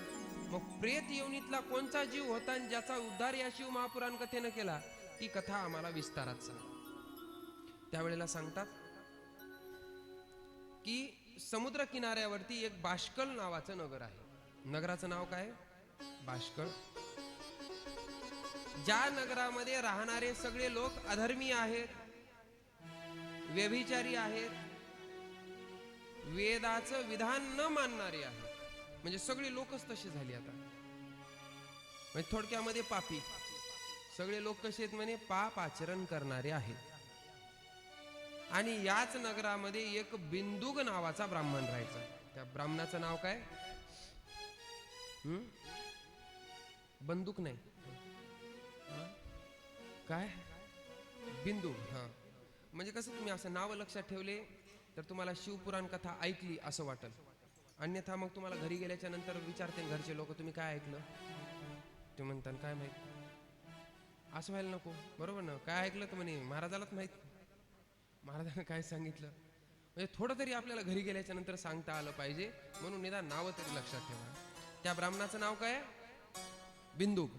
मग प्रेत योनीतला कोणता जीव होता आणि ज्याचा उद्धार या शिव महापुराण कथेनं केला? ती कथा आम्हाला विस्तारात सांग. त्यावेळेला सांगतात की समुद्र किनाऱ्यावरती एक बाष्कळ नावाचं नगर आहे. नगराचं नाव काय? बाष्कळ. ज्या नगरामध्ये राहणारे सगळे लोक अधर्मी आहेत, व्यभिचारी आहेत, वेदाचं विधान न मानणारे आहेत. म्हणजे सगळे लोकच तसे झाले आता. म्हणजे थोडक्यामध्ये पापी. सगळे लोक कसे आहेत म्हणे? पाप आचरण करणारे आहेत. आणि याच नगरामध्ये एक बिंदुक नावाचा ब्राह्मण राहायचा. त्या ब्राह्मणाचं नाव काय? बंदूक नाही, काय? बिंदू. हा म्हणजे कसं तुम्ही असं नाव लक्षात ठेवले तर तुम्हाला शिवपुराण कथा ऐकली असं वाटेल. अन्यथा मग तुम्हाला घरी गेल्याच्या नंतर विचारते घरचे लोक तुम्ही काय ऐकलं, ते म्हणतात काय माहित. असं व्हायला नको, बरोबर ना? काय ऐकलं तर म्हणे महाराजालाच माहित, महाराजांना काय सांगितलं. म्हणजे थोडं तरी आपल्याला घरी गेल्याच्या नंतर सांगता आलं पाहिजे. म्हणून निदान नावं तरी लक्षात ठेवा. त्या ब्राह्मणाचं नाव काय? बिंदुक.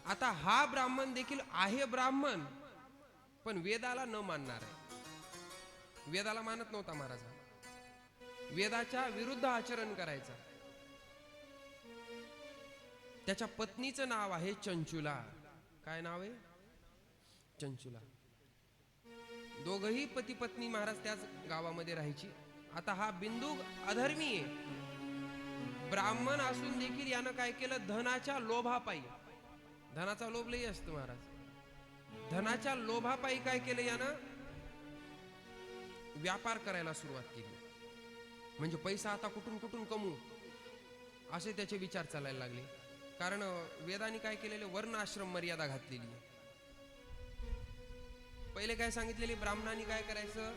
आता हा ब्राह्मण देखील आहे ब्राह्मण, पण वेदाला न मानणार आहे. वेदाला मानत नव्हता महाराज. वेदाच्या विरुद्ध आचरण करायचा. त्याच्या पत्नीचं नाव आहे चंचुला. काय नाव आहे? चंचुला. दोघही पती पत्नी महाराज त्याच गावामध्ये राहायची. आता हा बिंदुक अधर्मी आहे. ब्राह्मण असून देखील यानं काय केलं? धनाच्या लोभापायी, धनाचा लोभ लई असतो महाराज, धनाच्या लोभापायी काय केलं यानं? व्यापार करायला सुरुवात केली. म्हणजे पैसा आता कुठून कुठून कमवू असे त्याचे विचार चालायला लागले. कारण वेदाने काय केलेले? वर्ण आश्रम मर्यादा घातलेली. पहिले काय सांगितलेले? ब्राह्मणांनी काय करायचं?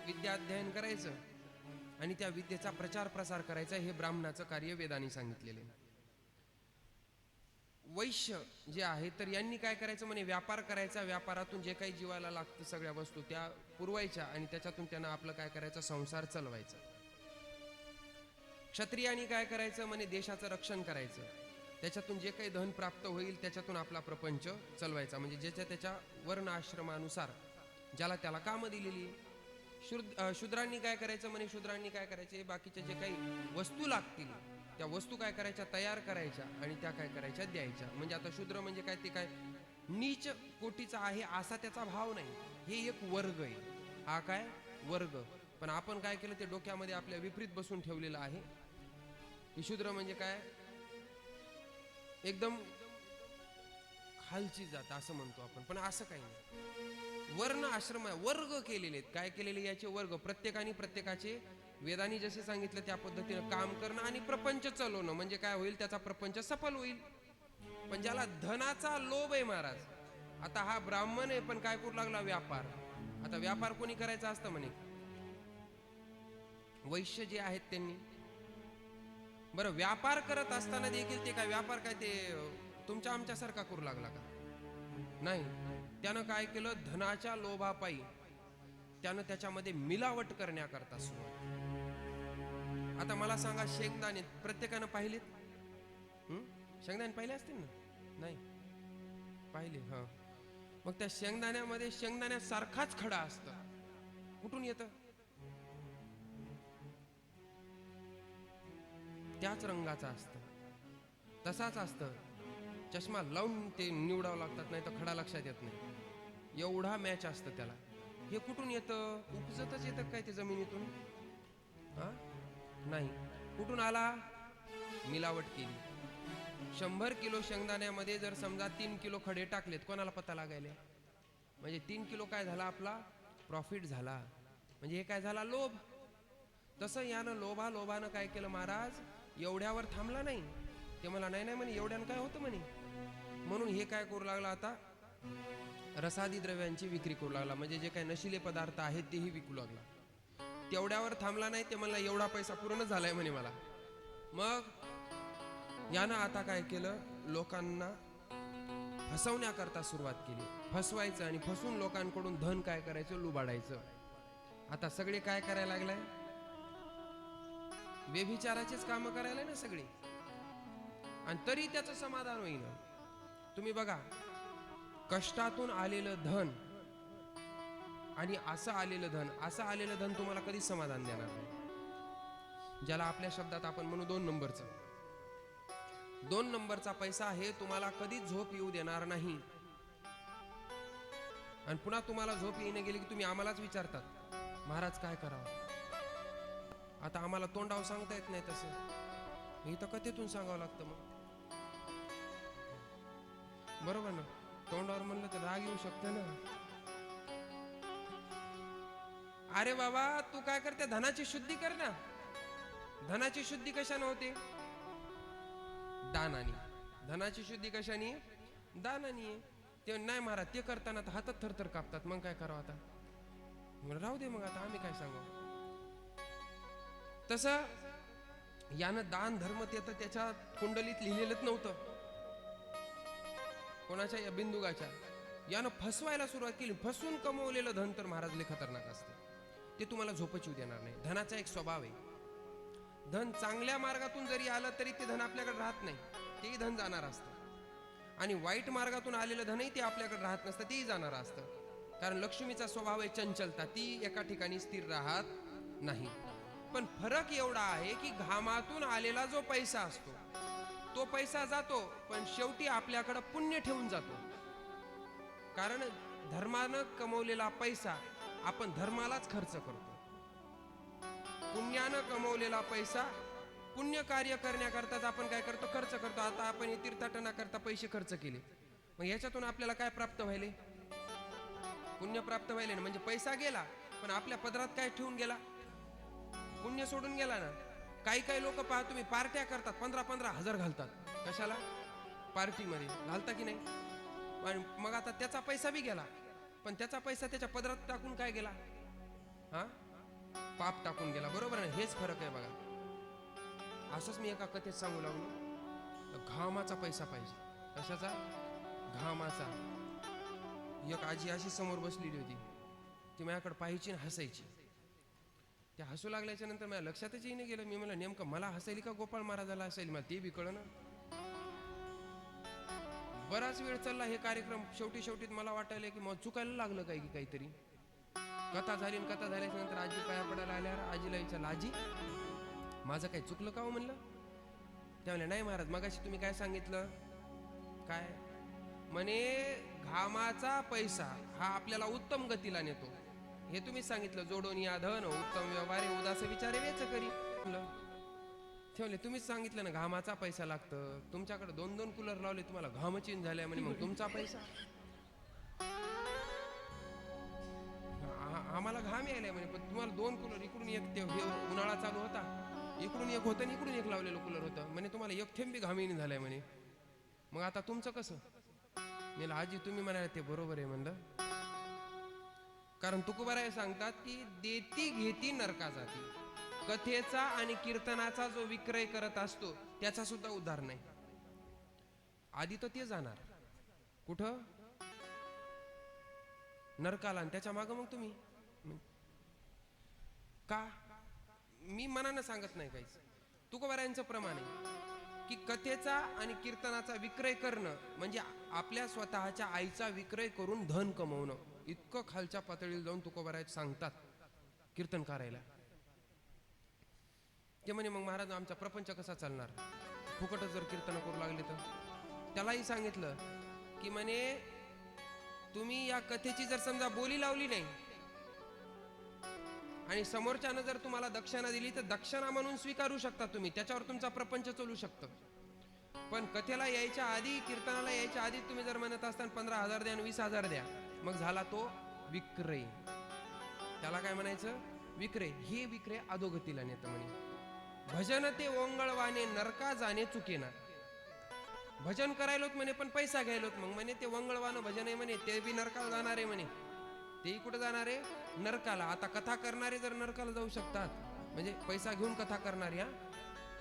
विद्या अध्ययन करायचं आणि त्या विद्येचा प्रचार प्रसार करायचा. हे ब्राह्मणाचं कार्य वेदाने सांगितलेले. वैश्य जे आहे तर यांनी काय करायचं म्हणे? व्यापार करायचा. व्यापारातून जे काही जीवाला लागतं सगळ्या वस्तू त्या पुरवायच्या आणि त्याच्यातून त्यांना आपलं काय करायचं? संसार चालवायचा. क्षत्रियांनी काय करायचं म्हणे? देशाचं रक्षण करायचं. त्याच्यातून जे काही धन प्राप्त होईल त्याच्यातून आपला प्रपंच चालवायचा, म्हणजे ज्याच्या त्याच्या वर्ण आश्रमानुसार ज्याला त्याला कामं दिलेली. शूद्रांनी काय करायचं म्हणे, शूद्रांनी काय करायचे, बाकीच्या जे काही वस्तू लागतील त्या वस्तू काय करायच्या, तयार करायच्या आणि त्या काय करायच्या, द्यायच्या. म्हणजे आता शूद्र म्हणजे काय, ते काय नीच कोटीचा आहे असा त्याचा भाव नाही, हे एक वर्ग आहे, हा काय वर्ग. पण आपण काय केलं, ते डोक्यामध्ये आपल्या विपरीत बसून ठेवलेलं आहे की शूद्र म्हणजे काय, एकदम खालची जात असं म्हणतो आपण, पण असं काही नाही. वर्ण आश्रम वर्ग केलेले आहेत. काय केलेले याचे वर्ग, प्रत्येकाने प्रत्येकाचे वेदांनी जसे सांगितलं त्या पद्धतीनं काम करणं आणि प्रपंच चालवणं. म्हणजे काय होईल, त्याचा प्रपंच सफल होईल. पण ज्याला धनाचा लोभ आहे महाराज, आता हा ब्राह्मण आहे पण काय करू लागला, व्यापार. आता व्यापार कोणी करायचा असतं म्हणे, वैश्य जे आहेत त्यांनी. बरं, व्यापार करत असताना देखील ते काय व्यापार काय ते तुमच्या आमच्यासारखा करू लागला का, नाही. त्यानं काय केलं, धनाच्या लोभापायी त्यानं त्याच्यामध्ये मिलावट करण्याकरता सुरुवात. आता मला सांगा, शेंगदाणे प्रत्येकानं पाहिलेत? शेंगदाणे पाहिले असतील ना, नाही पाहिले? हा. मग त्या शेंगदाण्यामध्ये शेंगदाण्यासारखाच खडा असतं, कुठून येतं, त्याच रंगाचा असतं, तसाच असतं. चष्मा लावून ते निवडावं लागतात, नाही तर खडा लक्षात येत नाही, एवढा मॅच असतं त्याला. हे कुठून येतं, उपजतच येतं काय ते जमिनीतून? हा, नाही. कुठून आला, मिलावट केली. 100 किलो शेंगदाण्यामध्ये जर समजा 3 किलो खडे टाकलेत, कोणाला पता लागायले, म्हणजे 3 किलो काय झाला, आपला प्रॉफिट झाला. म्हणजे हे काय झाला, लोभ. तसं यानं लोभानं काय केलं महाराज, एवढ्यावर थांबला नाही. ते मला नाही म्हणे, एवढ्यानं काय होतं म्हणे, म्हणून हे काय करू लागला, आता रसादी द्रव्यांची विक्री करू लागला. म्हणजे जे काही नशिले पदार्थ आहेत तेही विकू लागला. तेवढ्यावर थांबला नाही. ते मला एवढा पैसा पूर्ण झालाय म्हणे मला. मग यानं आता काय केलं, लोकांना फसवण्याकरता सुरुवात केली. फसवायचं आणि फसून लोकांकडून धन काय करायचं, लुबाडायचं. आता सगळे काय करायला लागलाय, व्यभिचाराचेच काम करायला ना सगळे, आणि तरी त्याचं समाधान होईना. तुम्ही बघा, कष्टातून आलेलं धन आणि असं आलेलं धन तुम्हाला कधीच समाधान देणार नाही. ज्याला आपल्या शब्दात आपण म्हणू 2 नंबरचं. 2 नंबरचा पैसा हे तुम्हाला कधीच झोप येऊ देणार नाही. आणि पुन्हा तुम्हाला झोप येणे गेली की तुम्ही आम्हालाच विचारतात, महाराज काय करावं. आता आम्हाला तोंडावर सांगता येत नाही तसं, इथं कथेतून सांगावं लागतं. मग बरोबर ना, तोंडावर म्हणलं तर राग येऊ शकतं ना. अरे बाबा, तू काय करते, धनाची शुद्धी कर ना. धनाची शुद्धी कशाने होते, दानानी. धनाची शुद्धी कशाने, दानानी. ते नाही महाराज, ते करताना तर हातात थरथर कापतात, मग काय करावं आता. राहू दे मग, आता आम्ही काय सांगावं. तसं यानं दान धर्म ते तर त्याच्या कुंडलीत लिहिलेलंच नव्हतं, कोणाच्या, या बिंदुगाच्या. यानं फसवायला सुरुवात केली. फसून कमवलेलं धन तर महाराज लय खतरनाक असते, ते तुम्हाला झोपच येऊ देणार नाही. धनाचा एक स्वभाव आहे, धन चांगल्या मार्गातून जरी आलं तरी ते धन आपल्याकडे राहत नाही, तेही धन जाणार असतं. आणि वाईट मार्गातून आलेलं धनही ते आपल्याकडे राहत नसतं, तेही जाणार असतं. कारण लक्ष्मीचा स्वभाव आहे चंचलता, ती एका ठिकाणी स्थिर राहत नाही. पण फरक एवढा आहे की घामातून आलेला जो पैसा असतो तो पैसा जातो, पण शेवटी आपल्याकडे पुण्य ठेवून जातो. कारण धर्मानं कमवलेला पैसा आपण धर्मालाच खर्च करतो. पुण्यानं कमवलेला पैसा पुण्य कार्य करण्याकरताच आपण काय करतो, खर्च करतो. आता आपण हे तीर्थाटनाकरता पैसे खर्च केले, मग याच्यातून आपल्याला काय प्राप्त व्हायले, पुण्य प्राप्त व्हायले ना. म्हणजे पैसा गेला पण आपल्या पदरात काय ठेवून गेला, पुण्य सोडून गेला ना. काही लोक पहा तुम्ही, पार्ट्या करतात, 15-15 हजार घालतात. कशाला, पार्टीमध्ये घालता की नाही. मग आता त्याचा पैसा बी गेला, पण त्याचा पैसा त्याच्या पदरात टाकून काय गेला, हा, पाप टाकून गेला. बरोबर ना, हेच फरक आहे बघा. असंच मी एका कथेत सांगू लागलो, घामाचा पैसा पाहिजे. कशाचा, घामाचा. एक आजी अशी समोर बसलेली होती, ती माझ्याकडे पाहायची आणि हसायची. त्या हसू लागल्याच्या नंतर माझ्या लक्षातच येईन गेलं. मी म्हणलं, नेमकं मला हसायली का गोपाळ महाराजाला हसायली, मला ते बी कळलं ना. बराच वेळ चालला हे कार्यक्रम. शेवटी मला वाटायला की मग चुकायला लागलं काय की काहीतरी. कथा झाली आणि कथा झाल्याच्या नंतर आजी पाया पडायला आल्यावर आजीला विचारलं, आजी माझं काही चुकलं का हो म्हणलं. त्या म्हणल्या, नाही महाराज मगाशी तुम्ही काय सांगितलं. काय म्हणे, घामाचा पैसा हा आपल्याला उत्तम गतीला नेतो हे तुम्ही सांगितलं. जोडून या धन उत्तम व्यवहार उदास विचारे वेच करी. ठेवले तुम्हीच सांगितलं ना घामाचा पैसा लागतं. तुमच्याकडे 2-2 कूलर लावले, तुम्हाला घामचीन झाल्या म्हणे, मग तुमचा पैसा. आम्हाला घाम यायला म्हणे, पण तुम्हाला 2 कूलर, इकडून एक ते उन्हाळा चालू होता, इकडून एक होतं आणि इकडून एक लावलेलं कूलर होतं म्हणे, तुम्हाला एक थेंबी घामीन झालाय म्हणे. मग आता तुमचं कसं. मी आजी तुम्ही म्हणाले ते बरोबर आहे म्हणलं. कारण तुकोबाराय सांगतात की देती घेती नरका जाती. कथेचा आणि कीर्तनाचा जो विक्रय करत असतो त्याचा सुद्धा उद्धार नाही. आधी तर ते जाणार कुठं, नरकाला, आणि त्याच्या मागं मग तुम्ही का. मी मनानं सांगत नाही काहीच. तुकोबारायांचं प्रमाण आहे की कथेचा आणि कीर्तनाचा विक्रय करणं म्हणजे आपल्या स्वतःच्या आईचा विक्रय करून धन कमवणं. इतकं खालच्या पातळीला जाऊन तुकोबाराय सांगतात कीर्तन करायला. ते म्हणे मग महाराज आमचा प्रपंच कसा चालणार, फुकटच जर कीर्तन करू लागले तर. त्यालाही सांगितलं की म्हणे तुम्ही या कथेची जर समजा बोली लावली नाही आणि समोरच्यानं जर तुम्हाला दक्षिणा दिली तर दक्षिणा म्हणून स्वीकारू शकता तुम्ही, त्याच्यावर तुमचा प्रपंच चालू शकतं. पण कथेला यायच्या आधी, कीर्तनाला यायच्या आधी तुम्ही जर म्हणत असताना 15,000 द्या आणि 20,000 द्या, मग झाला तो विक्रय. त्याला काय म्हणायचं, विक्रय. हे विक्रय अधोगतीला नेतं म्हणे. भजन ते वंगळवाने नरका जाणे चुकेना. भजन करायलोत म्हणे पण पैसा घ्यायलोत, मग म्हणे ते वंगळवानं भजन आहे म्हणे, ते बी नरकाला जाणार आहे म्हणे. तेही कुठं जाणार आहे, नरकाला. आता कथा करणारे जर नरकाला जाऊ शकतात, म्हणजे पैसा घेऊन कथा करणारी, हा,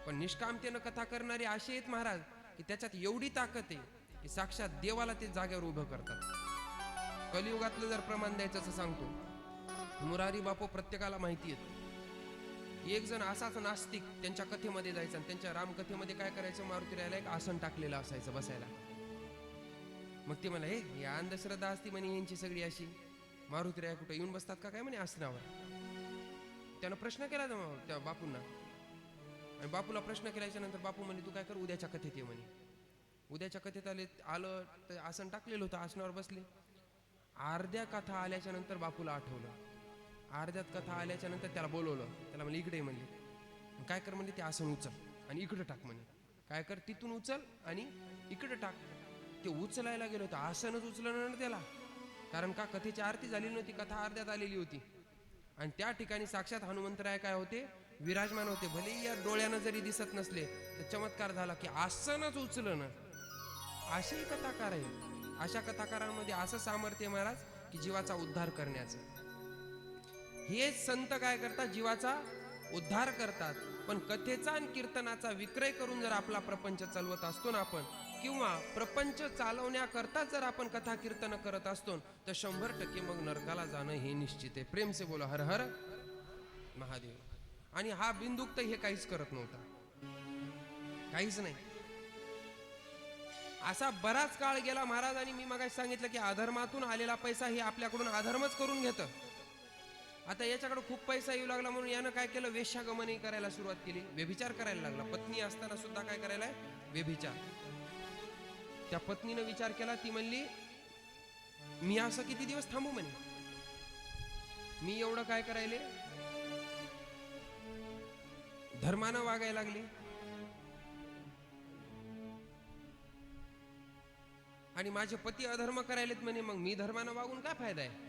पण निष्कामतेनं कथा करणारी अशी आहेत महाराज की त्याच्यात एवढी ताकद आहे की साक्षात देवाला ते जागेवर उभं करतात. कलियुगातलं जर प्रमाण द्यायचं असं सांगतो, मुरारी बापू प्रत्येकाला माहिती आहे. एक जण असाच नास्तिक त्यांच्या कथेमध्ये जायचा आणि त्यांच्या रामकथेमध्ये काय करायचं, मारुतीरायाला एक आसन टाकलेलं असायचं बसायला. मग ते म्हणा, हे या अंधश्रद्धा असती म्हणे यांची सगळी अशी, मारुतीराया कुठं येऊन बसतात का काय म्हणे आसनावर. त्यानं प्रश्न केला त्या बापूंना, आणि बापूला प्रश्न केल्याच्या नंतर बापू म्हणे तू काय कर, उद्याच्या कथेत ये म्हणे. उद्याच्या कथेत आलं तर आसन टाकलेलं होतं, आसनावर बसले. अर्ध्या कथा आल्याच्या नंतर बापूला आठवलं. अर्ध्यात कथा आल्याच्या नंतर त्याला बोलवलं, त्याला म्हणले इकडे म्हणले. काय कर म्हणले, ते आसन उचल आणि इकडे टाक म्हणे. काय कर, तिथून उचल आणि इकडे टाक. ते उचलायला गेलो तर आसनच उचललं ना त्याला, कारण का कथेची आरती झालेली नव्हती, कथा अर्ध्यात आलेली होती. आणि त्या ठिकाणी साक्षात हनुमंतराय काय होते, विराजमान होते. भले या डोळ्यानं जरी दिसत नसले तर चमत्कार झाला की आसनच उचलं ना. अशी कथाकार आहे. अशा कथाकारांमध्ये असं सामर्थ्य महाराज की जीवाचा उद्धार करण्याचं. हे संत काय करतात, जीवाचा उद्धार करतात. पण कथेचा आणि कीर्तनाचा विक्रय करून जर आपला प्रपंच चालवत असतो ना आपण, किंवा प्रपंच चालवण्याकरता जर आपण कथा कीर्तन करत असतो, तर 100% मग नरकाला जाणं हे निश्चित आहे. प्रेम से बोला हर हर महादेव. आणि हा बिंदुक तर हे काहीच करत नव्हता, काहीच नाही. असा बराच काळ गेला महाराज. आणि मी मगाशी सांगितलं की अधर्मातून आलेला पैसा हे आपल्याकडून अधर्मच करून घेतं. आता याच्याकडे खूप पैसा येऊ लागला म्हणून यानं काय केलं, वेश्यागमनही करायला सुरुवात केली, व्यभिचार करायला लागला. पत्नी असताना सुद्धा काय करायला, व्यभिचार. त्या पत्नीनं विचार केला, ती म्हणली मी असं किती दिवस थांबू म्हणे, मी एवढं काय करायले, धर्मानं वागायला लागली. आणि माझे पती अधर्म करायलेत म्हणे, मग मी धर्मानं वागून काय फायदा आहे,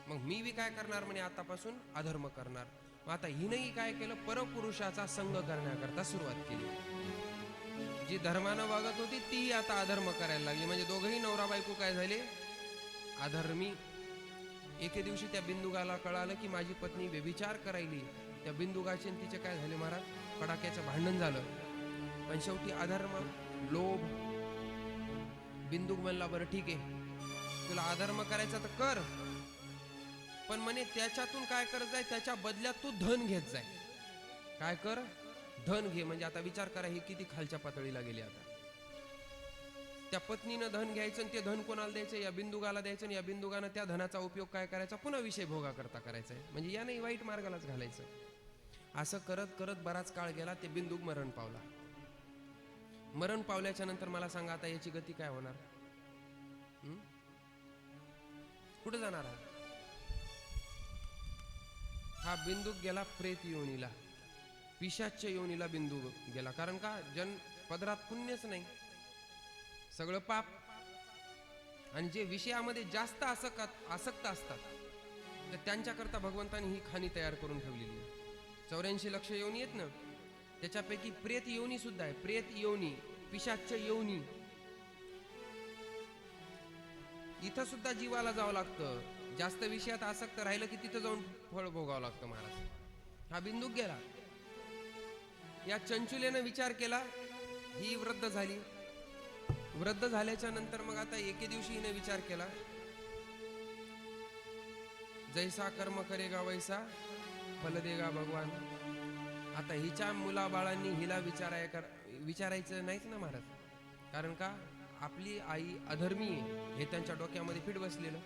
मग मी बी काय करणार म्हणे, आतापासून अधर्म करणार. मग आता हिनंही काय केलं, परपुरुषाचा संग करण्याकरता सुरुवात केली. जी धर्मानं वागत होती ती आता अधर्म करायला लागली. म्हणजे दोघंही नवरा बायको काय झाले, अधर्मी. एके दिवशी त्या बिंदुगाला कळालं की माझी पत्नी व्यभिचार करायली. त्या बिंदुगाचे तिचे काय झाले महाराज, कडाक्याचं भांडण झालं. पण शेवटी अधर्म, लोभ. बिंदुक म्हणला बरं ठीक आहे, तुला अधर्म करायचा तर कर, पण म्हणे त्याच्यातून काय करत जाय, त्याच्या बदल्यात तू धन घेत जाय. काय कर, धन घे. म्हणजे आता विचार करा ही किती खालच्या पातळीला गेली. आता त्या पत्नीनं धन घ्यायचं आणि ते धन कोणाला द्यायचं, या बिंदुगाला द्यायचं, आणि या बिंदुगानं त्या धनाचा उपयोग काय करायचा, पुन्हा विषय भोगा करता करायचा आहे. म्हणजे याने वाईट मार्गालाच घालायचं. असं करत करत बराच काळ गेला. ते बिंदुक मरण पावला. मरण पावल्याच्या नंतर मला सांगा, आता याची गती काय होणार? कुठे जाणार हा बिंदुक? गेला प्रेत योनीला, पिशाच्य योनीला बिंदू गेला. कारण का? जन पदरात पुण्यच नाही, सगळं पाप. आणि जे विषयामध्ये जास्त आसक्त असतात तर त्यांच्याकरता भगवंतानी ही खाणी तयार करून ठेवलेली आहे. 84 लक्ष योनी आहेत ना, त्याच्यापैकी प्रेत योनी सुद्धा आहे. प्रेत योनी, पिशाच्य योनी, इथं सुद्धा जीवाला जावं लागतं. जास्त विषयात आसक्त राहिलं की तिथं जाऊन फळ भोगावं लागतं महाराज. हा बिंदूक गेला. या चंचुलेनं विचार केला, ही वृद्ध झाली. वृद्ध झाल्याच्या नंतर मग आता एके दिवशी हिने विचार केला, जैसा कर्म करेगा वैसा फल देगा भगवान. आता हिच्या मुलाबाळांनी हिला विचारायचं नाहीच ना महाराज. कारण का? आपली आई अधर्मी आहे हे त्यांच्या डोक्यामध्ये फिट बसलेलं.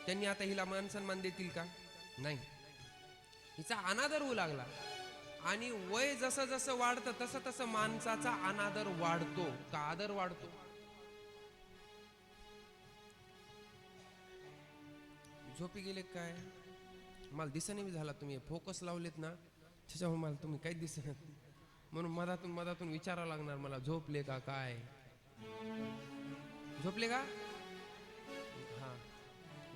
त्यांनी आता हिला मान सन्मान देतील का? नाही. हिचा अनादर होऊ लागला. आणि वय जसं जसं वाढतं तसं तसं माणसाचा अनादर वाढतो का आदर वाढतो? झोपी गेले काय? मला दिसणे बी झाला. तुम्ही फोकस लावलेत ना त्याच्यामुळे मला तुम्ही काहीच दिसत, म्हणून मधातून विचारावं लागणार मला, झोपले का काय? झोपले का? हा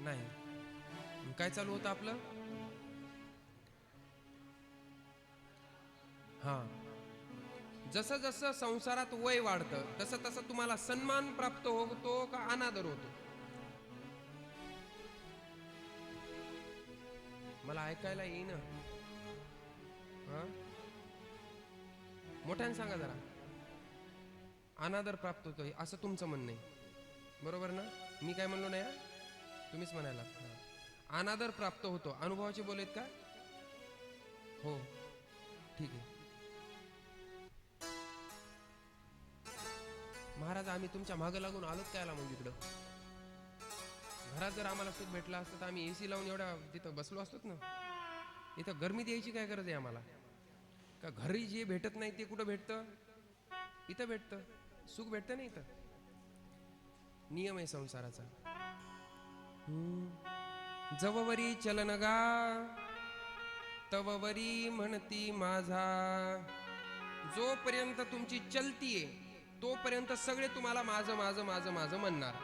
नाही. काय चालू होतं आपलं? हा, जसं जसं संसारात वय वाढतं तसं तसं तुम्हाला सन्मान प्राप्त होतो का अनादर होतो? मला ऐकायला येईन. मोठ्याने सांगा जरा. अनादर प्राप्त होतोय असं तुमचं म्हणणं आहे, बरोबर ना? मी काय म्हणलो नाही, तुम्हीच म्हणायला. अनादर प्राप्त होतो, अनुभवाचे बोलत का? हो, ठीक आहे महाराज. आम्ही तुमच्या मागं लागून आलोच काय मग इकडं? घरात जर आम्हाला सुख भेटलं असतं तर आम्ही एसी लावून एवढ्या तिथं बसलो असतोच ना. इथं गरमी द्यायची काय गरज आहे आम्हाला? का घरी जे भेटत नाही ते कुठं भेटतं? इथं भेटतं. सुख भेटतं नाही इथं. नियम आहे संसाराचा. जववरी चलनगा तववरी म्हणती माझा. जोपर्यंत तुमची चलतीये तोपर्यंत सगळे तुम्हाला माझं माझं माझं माझं म्हणणार.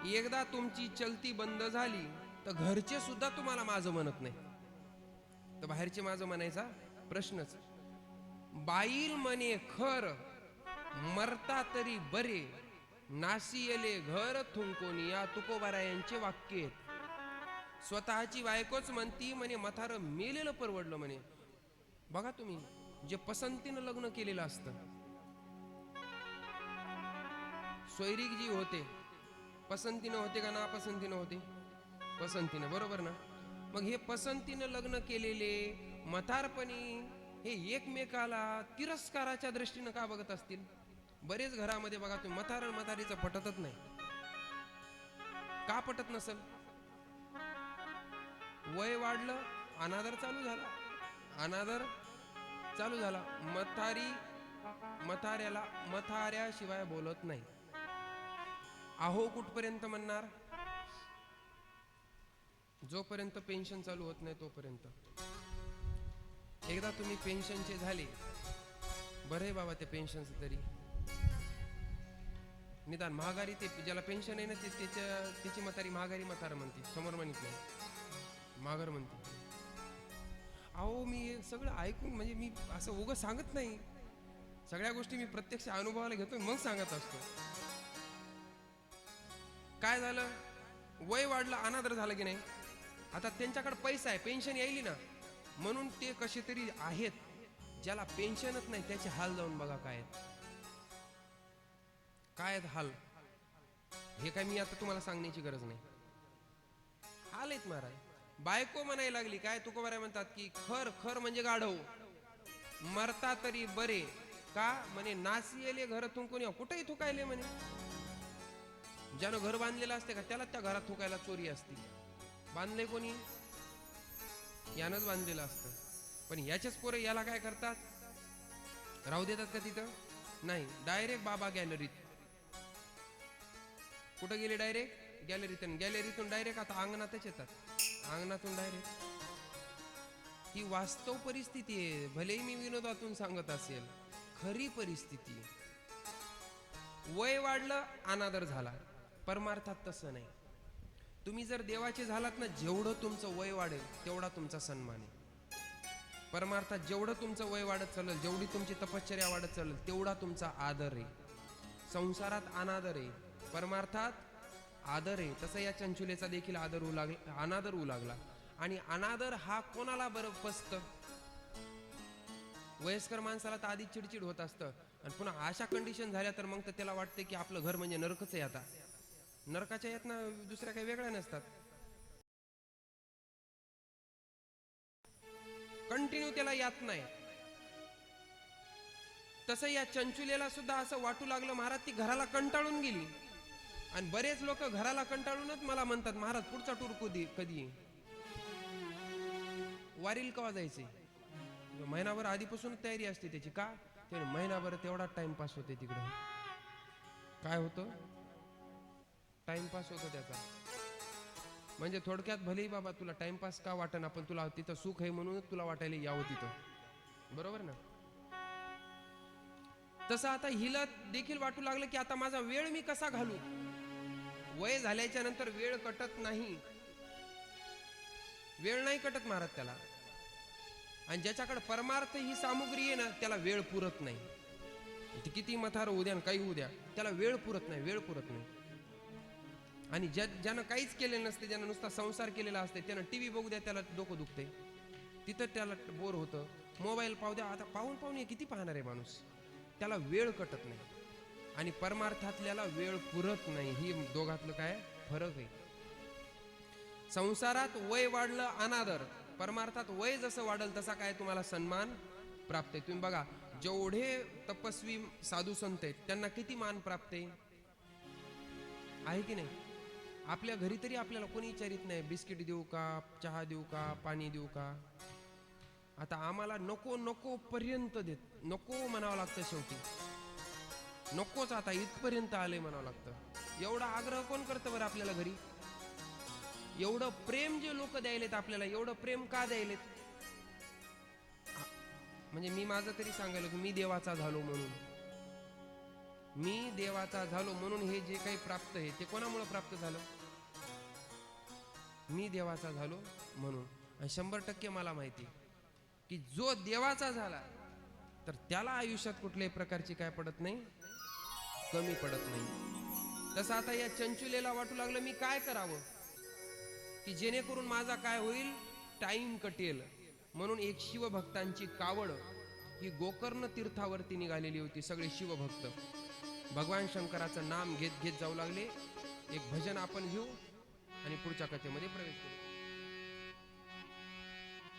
एकदा तुमची चलती बंद झाली तर घरचे सुद्धा तुम्हाला माझं म्हणत नाही, तर बाहेरचे माझं म्हणायचा प्रश्नच. बाईल म्हणे खर मरता तरी बरे, नाशियले घर थुंकोनी, या तुकोबारायांचे वाक्य आहेत. स्वतःची बायकोच म्हणती म्हणे मथार मेलेलं परवडलं म्हणे. बघा तुम्ही, जे पसंतीनं लग्न केलेलं असतं, सोयरीक जी होते पसंतीनं होते का नापसंतीनं होते? पसंतीनं, बरोबर ना? मग हे पसंतीनं लग्न केलेले म्हातारपणी हे एकमेकाला तिरस्काराच्या दृष्टीनं का बघत असतील? बरेच घरामध्ये बघा तुम्ही, म्हातार म्हातारीचं पटतच नाही. का पटत नसल? वय वाढलं, अनादर चालू झाला. अनादर चालू झाला. म्हाताऱ्याला म्हाताऱ्याशिवाय बोलत नाही. अहो कुठपर्यंत म्हणणार? जोपर्यंत पेन्शन चालू होत नाही तोपर्यंत. एकदा तुम्ही पेन्शनचे झाले, बरे बाबा ते पेन्शनचं तरी निदान महागारी, ते ज्याला पेन्शन आहे ना त्याची म्हातारी महागारी म्हातारा म्हणते, समोर म्हणत नाही, माघार म्हणते. अहो मी सगळं ऐकून, म्हणजे मी असं उगं सांगत नाही, सगळ्या गोष्टी मी प्रत्यक्ष अनुभवाला घेतो मग सांगत असतो. काय झालं? वय वाढलं, अनादर झाला की नाही? आता त्यांच्याकडे पैसा आहे, पेन्शन यायली ना, म्हणून ते कसे तरी आहेत. ज्याला पेन्शनच नाही त्याचे हाल जाऊन बघा काय आहेत. काय हाल, हे काय मी आता तुम्हाला सांगण्याची गरज नाही. हाल आहेत महाराज. बायको म्हणायला लागली काय, तुकोबाराय म्हणतात की खर खर म्हणजे गाढव, मरता तरी बरे, का म्हणे नासी येले घर थुंकून कुठेही थुकायले म्हणे. ज्यानं घर बांधलेलं असते का त्याला त्या घरात थुकायला चोरी असते. बांधले कोणी? यानंच बांधलेलं असतं. पण याच्याच पोरं याला काय करतात, राहू देतात का तिथं? नाही, डायरेक्ट बाबा गॅलरीत. कुठं गेले? डायरेक्ट गॅलरीत. गॅलरीतून डायरेक्ट आता अंगणातच येतात. अंगणातून डायरेक्ट. ही वास्तव परिस्थिती आहे. भलेही मी विनोदातून सांगत असेल, खरी परिस्थिती. वय वाढलं अनादर झाला. परमार्थात तसं नाही. तुम्ही जर देवाचे झालात ना, जेवढं तुमचं वय वाढेल तेवढा तुमचा सन्मान आहे. परमार्थात जेवढं तुमचं वय वाढत चालेल, जेवढी तुमची तपश्चर्या वाढत चालेल, तेवढा तुमचा आदर आहे. संसारात अनादर आहे, परमार्थात आदर आहे. तसं या चंचुलेचा देखील अनादर होऊ लागला. आणि अनादर हा कोणाला बरं पसतं? वयस्कर माणसाला तर आधी चिडचिड होत असतं, आणि पुन्हा अशा कंडिशन झाल्या तर मग तर त्याला वाटतं की आपलं घर म्हणजे नरकच आहे. आता नरकाच्या यातना दुसऱ्या काही वेगळ्या नसतात. कंटिन्यू त्याला यात नाही. तसं या चंचुलेला सुद्धा असं वाटू लागलं, महाराज ती घराला कंटाळून गेली. आणि बरेच लोक घराला कंटाळूनच मला म्हणतात, महाराज पुढचा टूर कधी? वारील कवा जायचे? महिनाभर आधीपासूनच तयारी असते त्याची. का? ते महिनाभर तेवढा टाइमपास होते तिकडे. काय होतं? टाइमपास होतो त्याचा. म्हणजे थोडक्यात, भलेही बाबा तुला टाइमपास का वाटेना, पण तुला तिथं सुख आहे म्हणूनच तुला वाटायला यावं तिथं. बरोबर ना? तसं आता हिला देखील वाटू लागलं की आता माझा वेळ मी कसा घालू. वय झाल्याच्या नंतर वेळ कटत नाही. वेळ नाही कटत महाराज त्याला. आणि ज्याच्याकडे परमार्थ ही सामुग्री आहे ना, त्याला वेळ पुरत नाही. किती मथार होऊ द्या आणि काही होऊ द्या, त्याला वेळ पुरत नाही. वेळ पुरत नाही. आणि ज्यानं काहीच केलेलं नसते, ज्यानं नुसता संसार केलेला असते, त्यानं टीव्ही बघू द्या त्याला डोकं दुखते, तिथं त्याला बोर होतं. मोबाईल पाहू द्या, आता पाहून किती पाहणार आहे माणूस. त्याला वेळ कटत नाही. आणि परमार्थातल्याला वेळ पुरत नाही. ही दोघातलं काय फरक आहे. संसारात वय वाढलं अनादर, परमार्थात वय जसं वाढल तसा काय तुम्हाला सन्मान प्राप्त आहे. तुम्ही बघा, जेवढे तपस्वी साधू संत आहेत त्यांना किती मान प्राप्त आहे की नाही? आपल्या घरी तरी आपल्याला कोणी विचारित नाही, बिस्किट देऊ का, चहा देऊ का, पाणी देऊ का. आता आम्हाला नको पर्यंत देत, नको म्हणावं लागतं. शेवटी नकोच, आता इथपर्यंत आले म्हणावं लागतं. एवढा आग्रह कोण करतं बरं आपल्याला घरी? एवढं प्रेम जे लोक द्यायलेत आपल्याला, एवढं प्रेम का द्यायलेत? म्हणजे मी माझं तरी सांगायला की मी देवाचा झालो म्हणून. मी देवाचा झालो म्हणून हे जे काही प्राप्त आहे ते कोणामुळे प्राप्त झालं? मी देवाचा झालो म्हणून. आणि 100% मला माहिती की जो देवाचा झाला तर त्याला आयुष्यात कुठल्याही प्रकारची काय पडत नाही, कमी पडत नाही. तसं आता या चंचुलेला वाटू लागलं, मी काय करावं की जेणेकरून माझा काय होईल, टाइम कटेल. म्हणून एक शिवभक्तांची कावड ही गोकर्ण तीर्थावरती निघालेली होती. सगळे शिवभक्त भगवान शंकराचं नाम घेत घेत जाऊ लागले. एक भजन आपण घेऊ आणि पुढच्या कथेमध्ये प्रवेश करू.